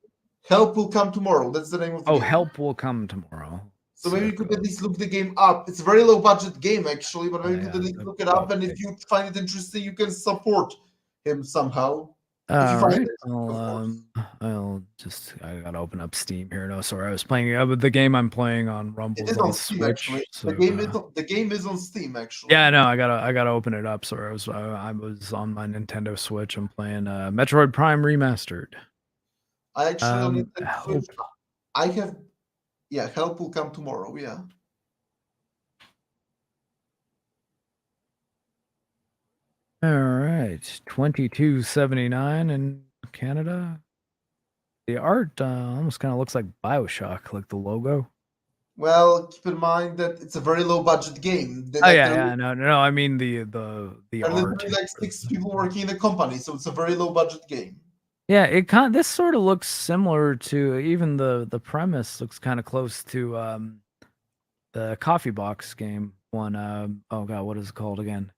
Help will come tomorrow. That's the name of the Oh, game. help will come tomorrow. So maybe you Sick. could at least look the game up. It's a very low budget game actually, but maybe you could Yeah, at least look it up. And if you find it interesting, you can support him somehow. If you all find it right. interesting, of course. I gotta open up Steam here. No, sorry, I was playing but the game I'm playing on It Rumble's is on on Steam Switch. actually. So The game is on Steam actually. yeah, no, I gotta open it up. Sorry, I was on my Nintendo Switch. I'm playing Metroid Prime Remastered. I actually on Nintendo Switch. Hope. I have yeah. Help will come tomorrow. Yeah. All right, 22.79 in Canada. The art almost kind of looks like BioShock, like the logo. Well, keep in mind that it's a very low budget game. They Oh like yeah, yeah, no. I mean the there are art. literally like 6 people working in the company, so it's a very low budget game. Yeah, it kind this sort of looks similar to even the premise looks kind of close to the coffee box game one. Oh god, what is it called again?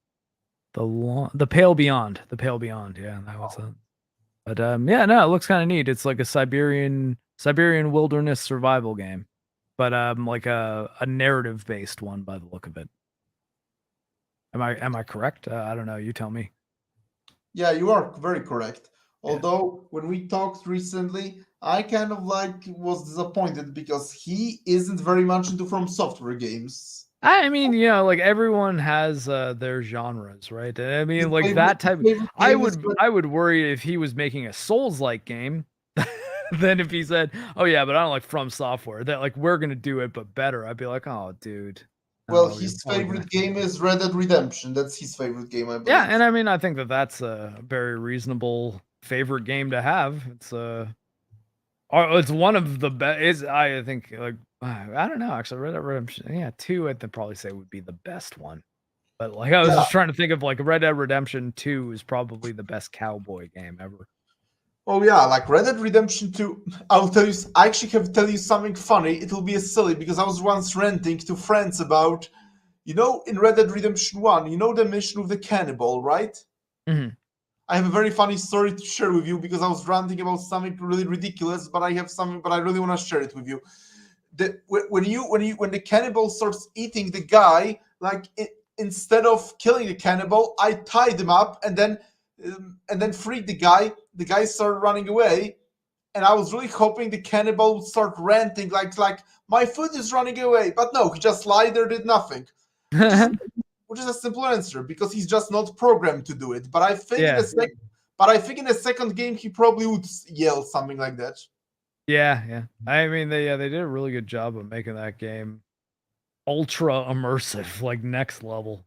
The Pale Beyond. The Pale Beyond. Yeah, that was it. But yeah, no, it looks kind of neat. It's like a Siberian wilderness survival game, but like a narrative based one by the look of it. Am I correct? I don't know. You tell me. Yeah, you are very correct. Yeah. Although when we talked recently, I kind of like was disappointed because he isn't very much into From Software games. I mean, you know, like everyone has their genres, right? And I His mean, like favorite, that his type. favorite game is I would worry if he was making a Souls-like game, than if he said, "Oh yeah, but I don't like From Software." That like we're gonna do it, but better. I'd be like, "Oh, dude, well, no, you're his probably gonna." favorite game is Red Dead Redemption. That's his favorite game, I Yeah, believe. and I mean, I think that that's a very reasonable favorite game to have. Or it's one of the best. Is I think like I don't know. Actually, Red Dead Redemption, yeah, two I'd probably say would be the best one. But, like, I was Yeah. just trying to think of, like, Red Dead Redemption 2 is probably the best cowboy game ever. Oh yeah, like Red Dead Redemption 2. I'll tell you. I actually have to tell you something funny. It'll be a silly because I was once ranting to friends about, in Red Dead Redemption 1, the mission with the cannibal, right? Mhm. I have a very funny story to share with you because I was ranting about something really ridiculous, but I have something, but I really want to share it with you. When the cannibal starts eating the guy, like instead of killing the cannibal, I tied him up and then freed the guy. The guy started running away, and I was really hoping the cannibal would start ranting like my food is running away. But no, he just lied there, did nothing, which is which is a simple answer because he's just not programmed to do it. But I think Yeah. in the second game he probably would yell something like that. Yeah, yeah. I mean, they did a really good job of making that game ultra immersive, like, next level,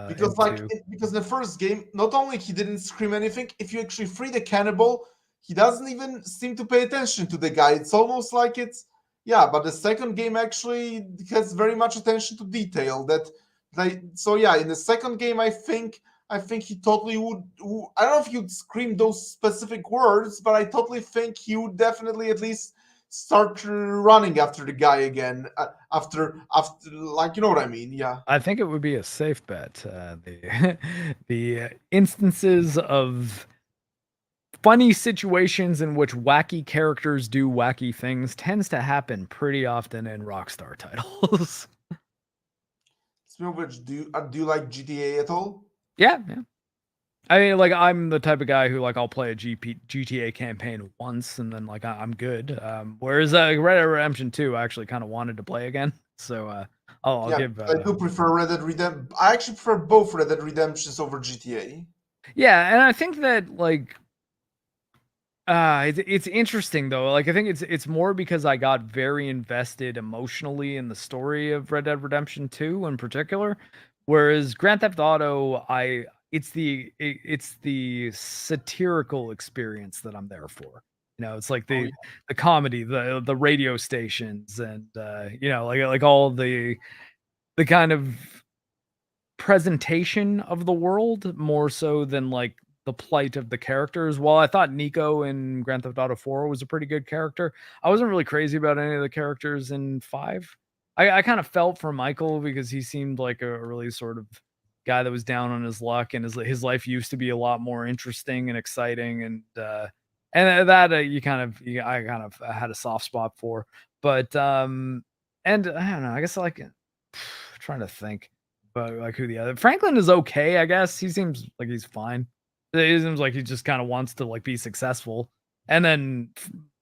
Because in 2. because in the first game, not only he didn't scream anything, if you actually free the cannibal, he doesn't even seem to pay attention to the guy. It's almost like it's yeah, but the second game actually has very much attention to detail. So yeah, in the second game, I think he totally I don't know if he'd scream those specific words, but I totally think he would definitely at least start running after the guy again. After like you know what I mean? Yeah. I think it would be a safe bet. The the instances of funny situations in which wacky characters do wacky things tends to happen pretty often in Rockstar titles. Speaking of which, do you like GTA at all? Yeah, yeah. I mean, like, I'm the type of guy who, like, I'll play a GTA campaign once and then, like, I'm good. Whereas Red Dead Redemption 2, I actually kind of wanted to play again. So I'll Yeah, give I do prefer Red Dead Redemption. I actually prefer both Red Dead Redemptions over GTA. yeah, and I think that, like, it's interesting though. Like, I think it's more because I got very invested emotionally in the story of Red Dead Redemption 2 in particular, whereas Grand Theft Auto, it's the satirical experience that I'm there for. It's like Oh the comedy, the radio stations, and like all the kind of presentation of the world more so than, like, the plight of the characters. While I thought Nico in Grand Theft Auto 4 was a pretty good character, I wasn't really crazy about any of the characters in 5. I kind of felt for Michael because he seemed like a really sort of guy that was down on his luck, and his life used to be a lot more interesting and exciting, and that I kind of had a soft spot for. But and I don't know, I guess, like, trying to think. But, like, who the other Franklin is okay, I guess. He seems like he's fine. It seems like he just kinda wants to, like, be successful. And then,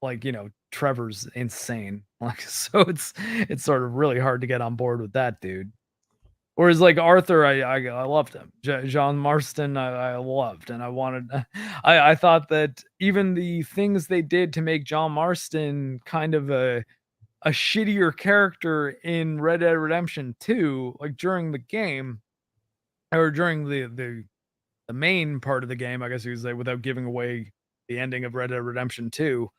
like, Trevor's insane. Like, so it's sort of really hard to get on board with that dude. Whereas, like, Arthur, I loved him. Jean Marston, I loved, and I wanted I thought that even the things they did to make John Marston kind of a shittier character in Red Dead Redemption 2, like, during the game, or during the main part of the game, I guess you could say, without giving away the ending of Red Dead Redemption 2.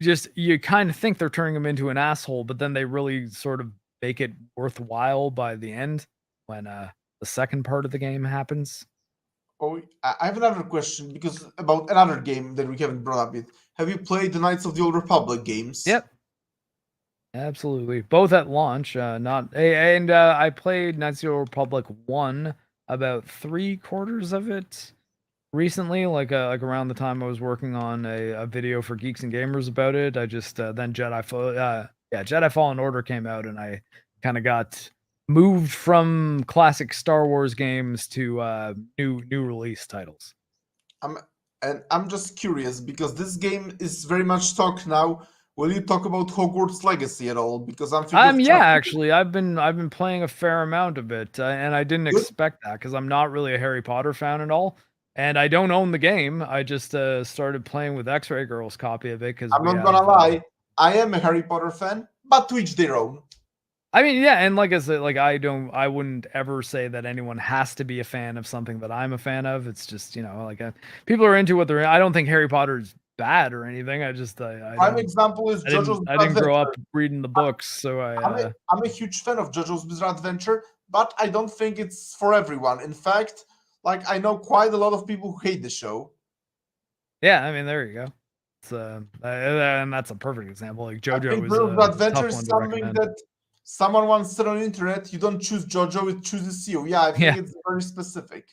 Just, you kind of think they're turning him into an asshole, but then they really sort of make it worthwhile by the end when the second part of the game happens. Oh, I have another question because about another game that we haven't brought up yet. Have you played the Knights of the Old Republic games? Yep, absolutely. Both at launch, not and I played Knights of the Old Republic 1, about 3 quarters of it recently, like around the time I was working on a video for Geeks and Gamers about it. I just then Jedi Fallen Order came out, and I kind of got moved from classic Star Wars games to new release titles. I'm I'm just curious because this game is very much talk now. Will you talk about Hogwarts Legacy at all? Because I'm thinking of Yeah, trying. actually, I've been playing a fair amount of it, and I didn't Good. expect that because I'm not really a Harry Potter fan at all, and I don't own the game. I just started playing with X-Ray Girl's copy of it because I'm we not have. gonna lie. I am a Harry Potter fan, but to each their own. I mean, yeah, and like I said, like, I wouldn't ever say that anyone has to be a fan of something that I'm a fan of. It's just, like, people are into what they're. I don't think Harry Potter's bad or anything. I just I Prime don't example is JoJo's I Bizarre didn't grow Adventure. up reading the books, so I'm a huge fan of JoJo's Bizarre Adventure, but I don't think it's for everyone. In fact, like I know quite a lot of people who hate the show. yeah, I mean, there you go. It's and that's a perfect example. Like I JoJo think is JoJo's Bizarre a Adventure tough is one to something recommend. that someone once said on the internet, you don't choose JoJo, it chooses you. Yeah, I Yeah. think it's very specific.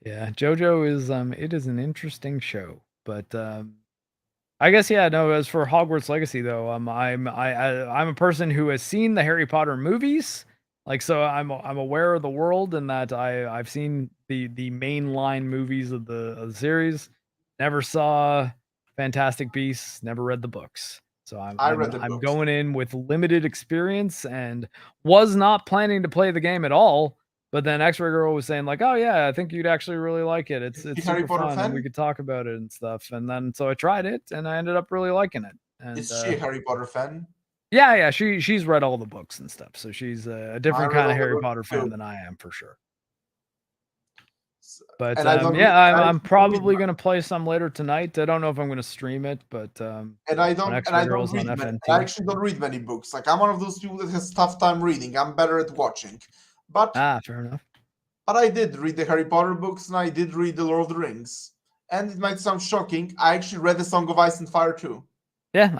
Yeah, JoJo is it is an interesting show, but I guess yeah, no, as for Hogwarts Legacy though, I'm a person who has seen the Harry Potter movies. Like so I'm aware of the world and that I've seen the mainline movies of the series. Never saw Fantastic Beasts, never read the books. So I read the I'm books. going in with limited experience and was not planning to play the game at all. But then X-Ray Girl was saying like, "Oh yeah, I think you'd actually really like it. Is she It's a Harry super Potter fun and we fan? could talk about it and stuff." And then so I tried it and I ended up really liking it. And Is she a Harry Potter fan? yeah, yeah, she's read all the books and stuff. So she's a I different read kind of all the Harry books Potter fan too. than I am for sure. S- But And I don't read yeah, I I'm actually don't read probably gonna play some later tonight. I don't know if I'm gonna stream it, but when I X-Ray don't Girl's on read many. I FNT. actually don't read many books. Like I'm one of those people that has tough time reading. I'm better at watching. But Ah, fair enough. I did read the Harry Potter books and I did read the Lord of the Rings. And it might sound shocking, I actually read the Song of Ice and Fire too. Yeah,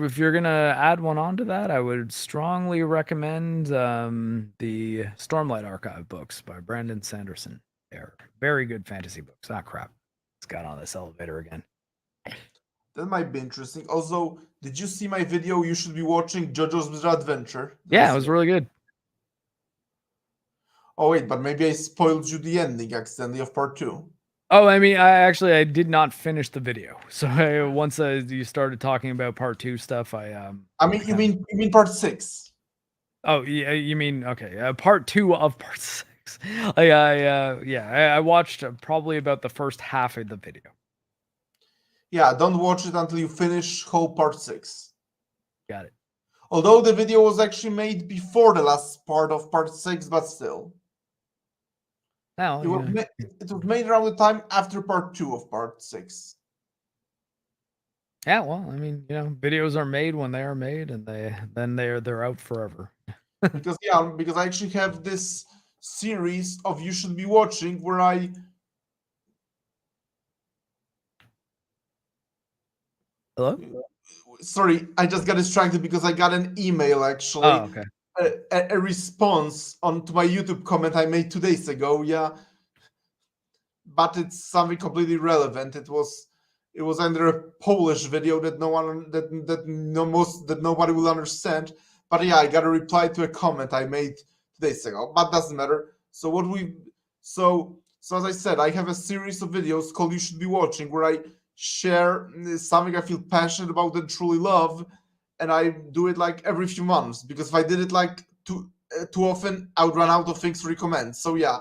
if you're gonna add one onto that, I would strongly recommend the Stormlight Archive books by Brandon Sanderson. They're very good fantasy books. Ah, crap! It's got on this elevator again. That might be interesting. Also, did you see my video? You should be watching JoJo's Bizarre Adventure. Yeah, it was really good. Oh wait, but maybe I spoiled you the ending accidentally of part 2. Oh, I mean, I did not finish the video. So once you started talking about part 2 stuff, I mean, you mean part 6? Oh, yeah, you mean okay, part 2 of part 6. Like I watched probably about the first half of the video. Yeah, don't watch it until you finish whole part 6. Got it. Although the video was actually made before the last part of part 6, but still. Now, yeah. It was made around the time after part 2 of part 6. Yeah, well, I mean, videos are made when they are made, and they're out forever. Because I actually have this series of you should be watching where Hello? sorry, I just got distracted because I got an email actually. Oh, okay. A response onto my YouTube comment I made 2 days ago, yeah. But it's something completely irrelevant. It was under a Polish video that nobody will understand. But yeah, I got a reply to a comment I made 2 days ago. But doesn't matter. So as I said, I have a series of videos called You Should Be Watching where I share something I feel passionate about and truly love, and I do it like every few months because if I did it like too often, I would run out of things to recommend. So yeah,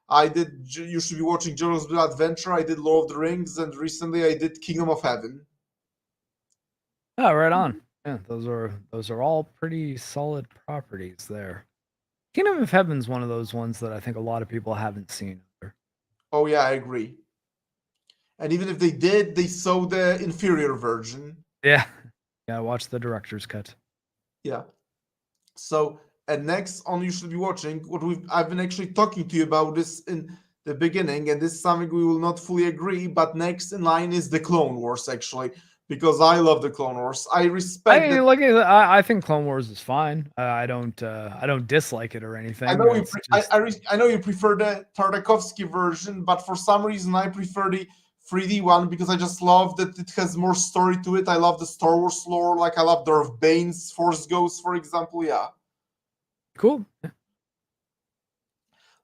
I did. You should be watching JoJo's Bizarre Adventure. I did Lord of the Rings, and recently I did Kingdom of Heaven. Oh, right on. Yeah, those are all pretty solid properties there. Kingdom of Heaven's one of those ones that I think a lot of people haven't seen. Oh yeah, I agree. And even if they did, they saw the inferior version. Yeah. Yeah, watch the director's cut. Yeah. So, and next on You Should Be Watching, I've been actually talking to you about this in the beginning, and this is something we will not fully agree, but next in line is the Clone Wars, actually, because I love the Clone Wars. I respect that. Like I think Clone Wars is fine. I don't dislike it or anything. I know It's just I know you prefer the Tartakovsky version, but for some reason I prefer the 3D one because I just love that it has more story to it. I love the Star Wars lore, like I love Darth Bane's Force Ghost, for example. Yeah, cool.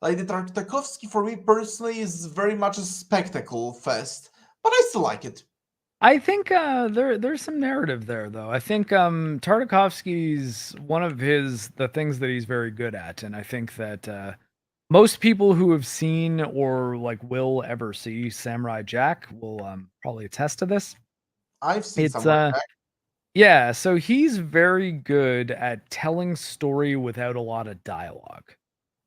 like the Tartakovsky for me personally is very much a spectacle fest, but I still like it. I think there's some narrative there though. I think Tartakovsky's one of the things that he's very good at, and I think that most people who have seen or like will ever see Samurai Jack will probably attest to this. I've seen It's Samurai Jack. yeah, so he's very good at telling story without a lot of dialogue.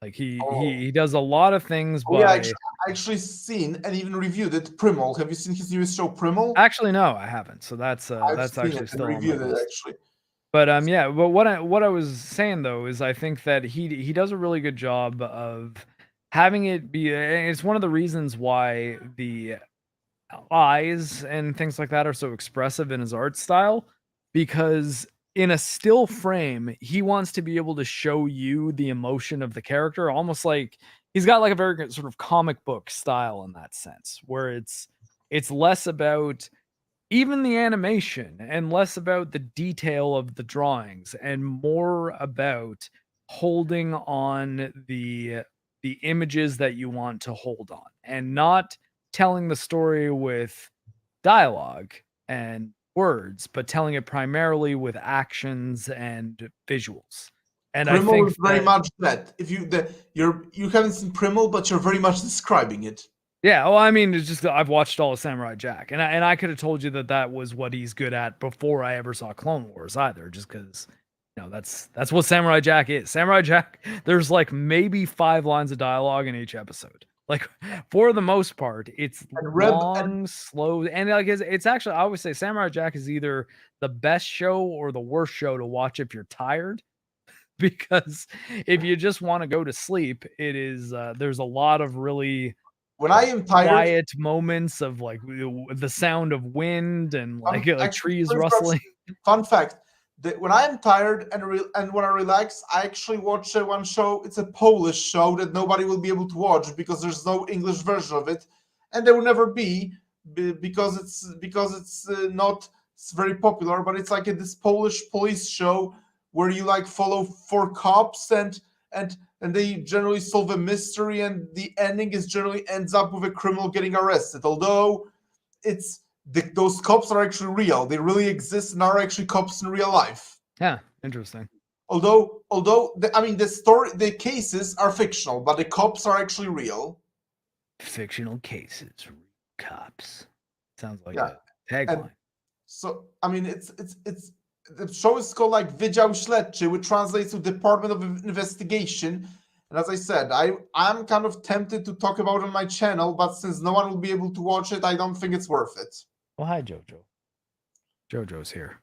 Like he Oh, he he does a lot of things oh yeah, by I actually seen and even reviewed it. Primal. Have you seen his newest show, Primal? actually, no, I haven't. So I've that's seen it actually and still on my reviewed it list. actually. But yeah, but what I was saying though is I think that he does a really good job of having it be. And it's one of the reasons why the eyes and things like that are so expressive in his art style, because in a still frame he wants to be able to show you the emotion of the character, almost like he's got like a very good sort of comic book style in that sense, where it's less about even the animation and less about the detail of the drawings and more about holding on the images that you want to hold on, and not telling the story with dialogue and words, but telling it primarily with actions and visuals. And I Primal think is very that much that. If you haven't seen Primal, but you're very much describing it. yeah, well, I mean, it's just that I've watched all of Samurai Jack, and I could have told you that that was what he's good at before I ever saw Clone Wars either, just because that's what Samurai Jack is. Samurai Jack, there's like maybe 5 lines of dialogue in each episode. Like for the most part, it's And long, slow, and like it's actually I always say Samurai Jack is either the best show or the worst show to watch if you're tired. Because if you just want to go to sleep, it is there's a lot of really when I like am tired, quiet moments of like the sound of wind and like actually, trees sorry to interrupt rustling. you. Fun fact: that when I am tired and when I relax, I actually watch one show. It's a Polish show that nobody will be able to watch because there's no English version of it, and there will never be because it's not it's very popular. But it's like this Polish police show where you like follow 4 cops and and they generally solve a mystery, and the ending is generally ends up with a criminal getting arrested. Although it's those cops are actually real. They really exist and are actually cops in real life. Yeah, interesting. Although I mean the cases are fictional, but the cops are actually real. Fictional cases, cops. Sounds like Yeah, a and tagline. so I mean it's the show is called like Wydział Śledczy, which translates to Department of Investigation. And as I said, I'm kind of tempted to talk about it on my channel, but since no one will be able to watch it, I don't think it's worth it. Well, hi, Jojo. Jojo's here.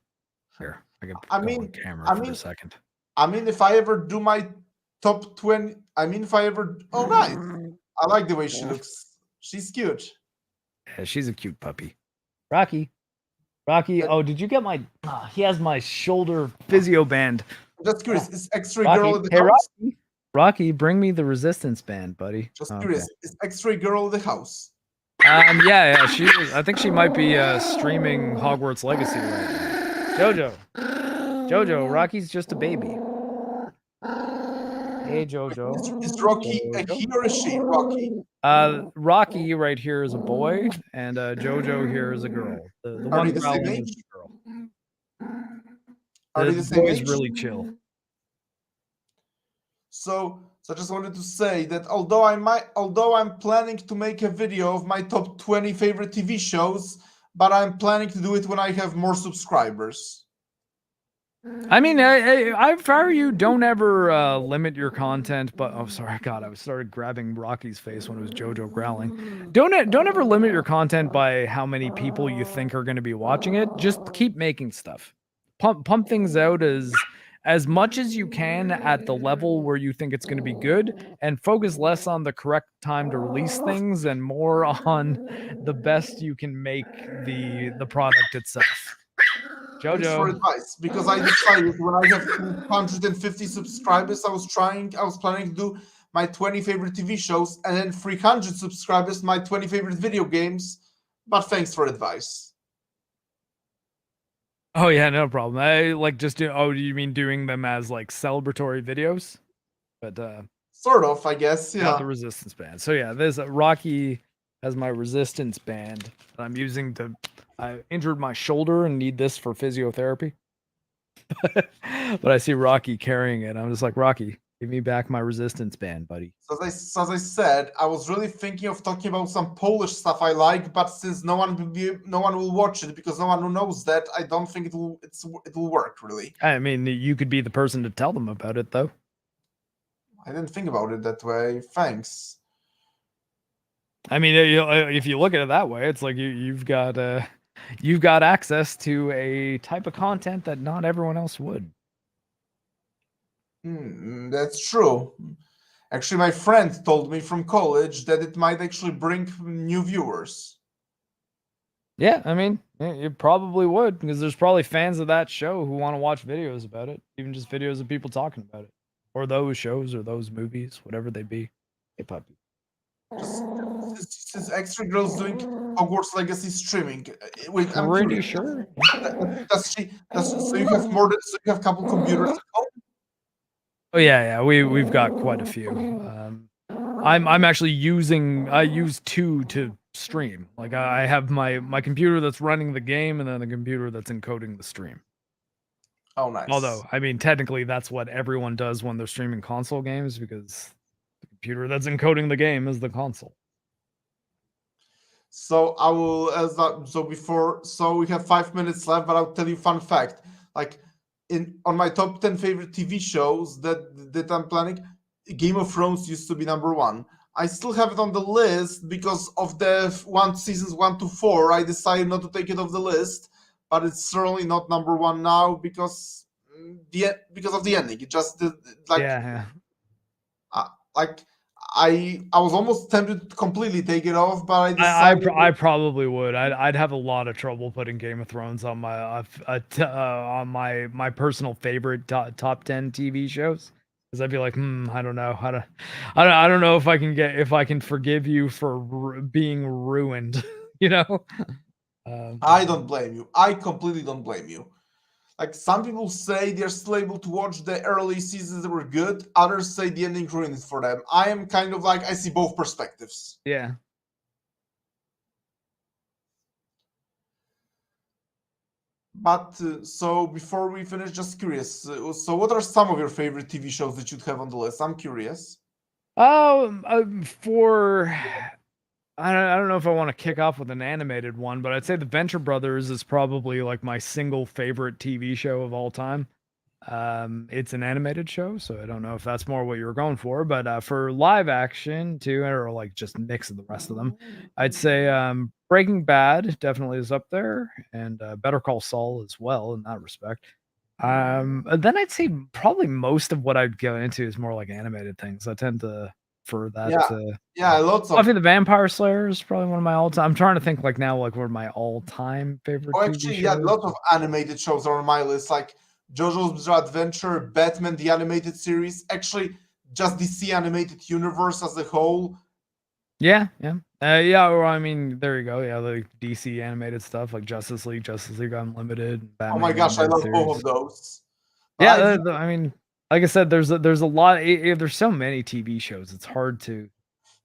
Here, I could I go on mean, camera I for a mean, second. if I ever do my top 20, if I ever, oh, nice. I like the way she looks. She's cute. Yeah, she's a cute puppy. Rocky. Rocky. And Oh, did you get my? He has my shoulder physio band. I'm just curious, is X-Ray Girl Rocky. in the Hey, house? Rocky. Rocky, bring me the resistance band, buddy. Just Okay. curious, is X-Ray Girl in the house? Yeah, she is. I think she might be streaming Hogwarts Legacy right now. Jojo, Rocky's just a baby. Hey, Jojo. Is Rocky a he or a she? Rocky. Rocky right here is a boy, and Jojo here is a girl. The Are they one the same growling is age? the girl. Are they the The same boy is age? really chill. So I just wanted to say that although I'm planning to make a video of my top 20 favorite TV shows, but I'm planning to do it when I have more subscribers. I mean, if I were you, don't ever limit your content. But oh, sorry, God, I started grabbing Rocky's face when it was Jojo growling. Don't ever limit your content by how many people you think are going to be watching it. Just keep making stuff. Pump things out as much as you can at the level where you think it's going to be good, and focus less on the correct time to release things and more on the best you can make the product itself. Thanks for Jojo. advice, because I decided when I have 250 subscribers, I was planning to do my 20 favorite TV shows, and then 300 subscribers, my 20 favorite video games. But thanks for advice. Oh yeah, no problem. I like just do. Oh, do you mean doing them as like celebratory videos? But Sort of, I guess. got Yeah. the resistance band. So yeah, there's Rocky has my resistance band that I'm using to. I injured my shoulder and need this for physiotherapy. But I see Rocky carrying it. I'm just like, Rocky, give me back my resistance band, buddy. So as I said, I was really thinking of talking about some Polish stuff I like, but since no one will watch it because no one knows that, I don't think it will work really. I mean, you could be the person to tell them about it, though. I didn't think about it that way. Thanks. I mean, if you look at it that way, it's like you've got access to a type of content that not everyone else would. That's true. Actually, my friend told me from college that it might actually bring new viewers. Yeah, I mean, you probably would because there's probably fans of that show who want to watch videos about it, even just videos of people talking about it, or those shows or those movies, whatever they be. Hey, puppy. Just since extra girls doing Hogwarts Legacy streaming. Wait, I'm Pretty curious. sure. Does she? Does so you have more than so you have a couple computers at home? Oh yeah, we've got quite a few. I'm actually I use two to stream. Like I have my computer that's running the game and then the computer that's encoding the stream. Oh, nice. Although, I mean, technically that's what everyone does when they're streaming console games because the computer that's encoding the game is the console. So I will so we have 5 minutes left, but I'll tell you fun fact. Like on my top 10 favorite TV shows that I'm planning, Game of Thrones used to be number one. I still have it on the list because of the seasons 1 to 4. I decided not to take it off the list, but it's certainly not number one now because because of the ending. It just like Yeah. like I was almost tempted to completely take it off, but I I decided. probably would. I'd have a lot of trouble putting Game of Thrones on on my personal favorite top 10 TV shows because I'd be like, I don't know how to, I don't know if I can forgive you for being ruined, you know. I don't blame you. I completely don't blame you. Like some people say they're still able to watch the early seasons that were good. Others say the ending ruined it for them. I am kind of like I see both perspectives. Yeah. But so before we finish, just curious. So what are some of your favorite TV shows that you'd have on the list? I'm curious. For I don't know if I want to kick off with an animated one, but I'd say the Venture Brothers is probably like my single favorite TV show of all time. It's an animated show, so I don't know if that's more what you were going for, but for live action too, or like just mix of the rest of them, I'd say Breaking Bad definitely is up there, and Better Call Saul as well in that respect. Then I'd say probably most of what I'd go into is more like animated things. I tend to for that. Yeah, yeah, lots of. Buffy the Vampire Slayer is probably one of my all-time. I'm trying to think like now, like what are my all-time favorite Oh, TV actually, yeah, shows. lots of animated shows are on my list, like JoJo's Bizarre Adventure, Batman the animated series. Actually, just DC animated universe as a whole. Yeah. Yeah, or I mean, there you go. Yeah, like DC animated stuff like Justice League Unlimited, Oh my Batman the gosh, I Animated love both Series. of those. But Yeah, I've I mean, like I said, there's a lot. There's so many TV shows. It's hard to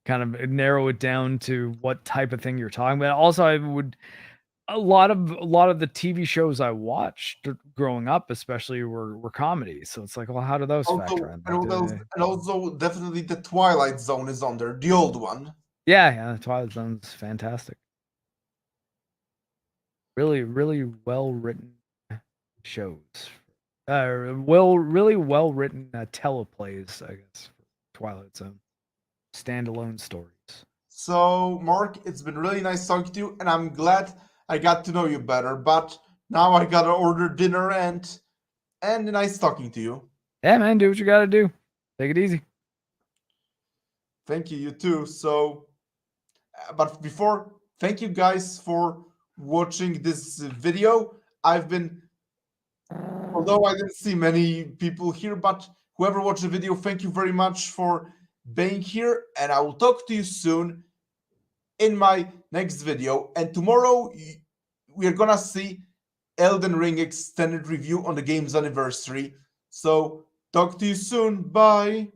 kind of narrow it down to what type of thing you're talking about. Also, I would a lot of the TV shows I watched growing up, especially were comedies. So it's like, well, how do those factor also in? and Like, also, and also definitely the Twilight Zone is on there, the old one. yeah, Twilight Zone's fantastic. Really well written shows. Really well written teleplays, I guess. For Twilight Zone, standalone stories. So, Mark, it's been really nice talking to you, and I'm glad I got to know you better. But now I gotta order dinner and nice talking to you. Yeah, man, do what you gotta do. Take it easy. Thank you, you too. So, but before, thank you guys for watching this video. Although I didn't see many people here, but whoever watched the video, thank you very much for being here, and I will talk to you soon in my next video. And tomorrow we are gonna see Elden Ring extended review on the game's anniversary. So talk to you soon. Bye.